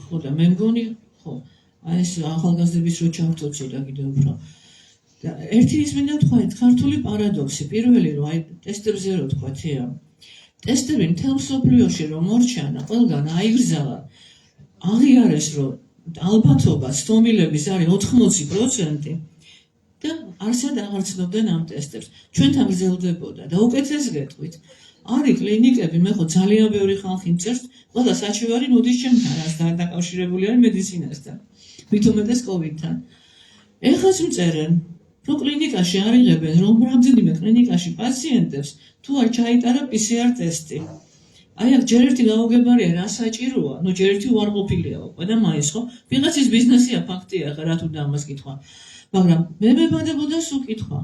ხო და მე მგონი, ხო, აი ეს ახალგაზრდების რო ჩავწოცო და კიდევ უფრო და ერთი ის მინდა თქვა, ქართული პარადოქსი, პირველი რომ აი ტესტებზე რო თქვათია. ტესტები მთელ მსოფლიოში რომ მორჩანა, ყველგან აიგრძალა. აღიარეს რომ ალბათობა სტომილების არის 80% და არსად აღარ ცნობდნენ ამ ტესტებს. ჩვენთან გრძელდებოდა და უკეთეს გეტყვით. არის კლინიკები, მე ხო ძალიან ბევრი ხალხი მწერს, ყველა საჩივარი მოდის ჩემთან, რაც დაკავშირებული არის მედიცინასთან. მით უმეტეს კოვიდთან. ეხლაც მწერენ, რომ კლინიკაში არიღებენ, რომ რამდენიმე კლინიკაში პაციენტებს თუ არ ჩაიტარა PCR ტესტი. აი აქ ჯერ ერთი გაუგებარია რა საჭიროა, ნუ ჯერ ერთი უარყოფილია უკვე და მაინც ხო ვიღაცის ბიზნესია ფაქტია ხა რა თუ და ამას კითხვა. მაგრამ მე მებადებოდა სულ კითხვა.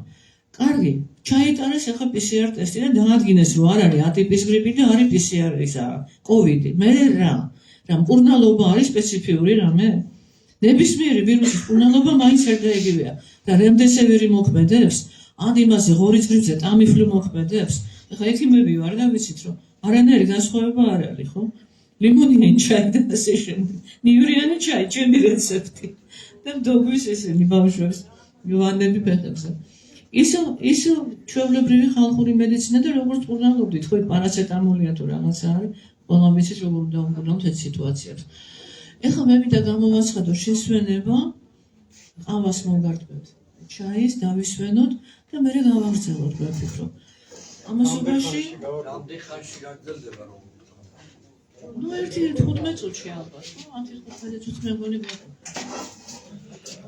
კარგი, ჩაიტარეს ახლა PCR ტესტი და დაადგინეს რომ არ არის ატიპის გრიპი და არის PCR-ისა, COVID-ი. მე რა მკურნალობა არის სპეციფიური რამე? ნებისმიერი ვირუსის მკურნალობა მაინც ერთდაიგივეა და რემდესევირი მოქმედებს, ან იმაზე ღორი წრიბზე ტამიფლუ მოქმედებს. ახლა ექიმები ვარ და ვიცით რომ არანაირი განსხვავება არ არის, ხო? ლიმონიანი ჩაი და ასე შემდეგ. ნიურიანი ჩაი, ჩემი რეცეპტი. და მდოგვის ესენი ბავშვებს ვანები ფეხებზე. ისო ჩვეულებრივი ხალხური მედიცინა და როგორც მკურნალობდით, ხო პარაცეტამოლია თუ რაღაცა არის, ყველამ ვიცით როგორ უნდა უმკურნალოთ ეს სიტუაციებს. ეხლა მე მინდა გამოვაცხადო შესვენება, ყავას მოვგარდბეთ, ჩაის დავისვენოთ და მე გავაგრძელოთ, მე ვფიქრობ. ამასობაში რამდენი ხანში გაგრძელდება რომ ნუ 15 წუთში ალბათ, ხო? 15 წუთი მეგონი გვაქვს.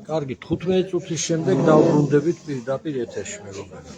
კარგი 15 წუთის შემდეგ დავბრუნდებით პირდაპირ ეთერში მეგობრებო.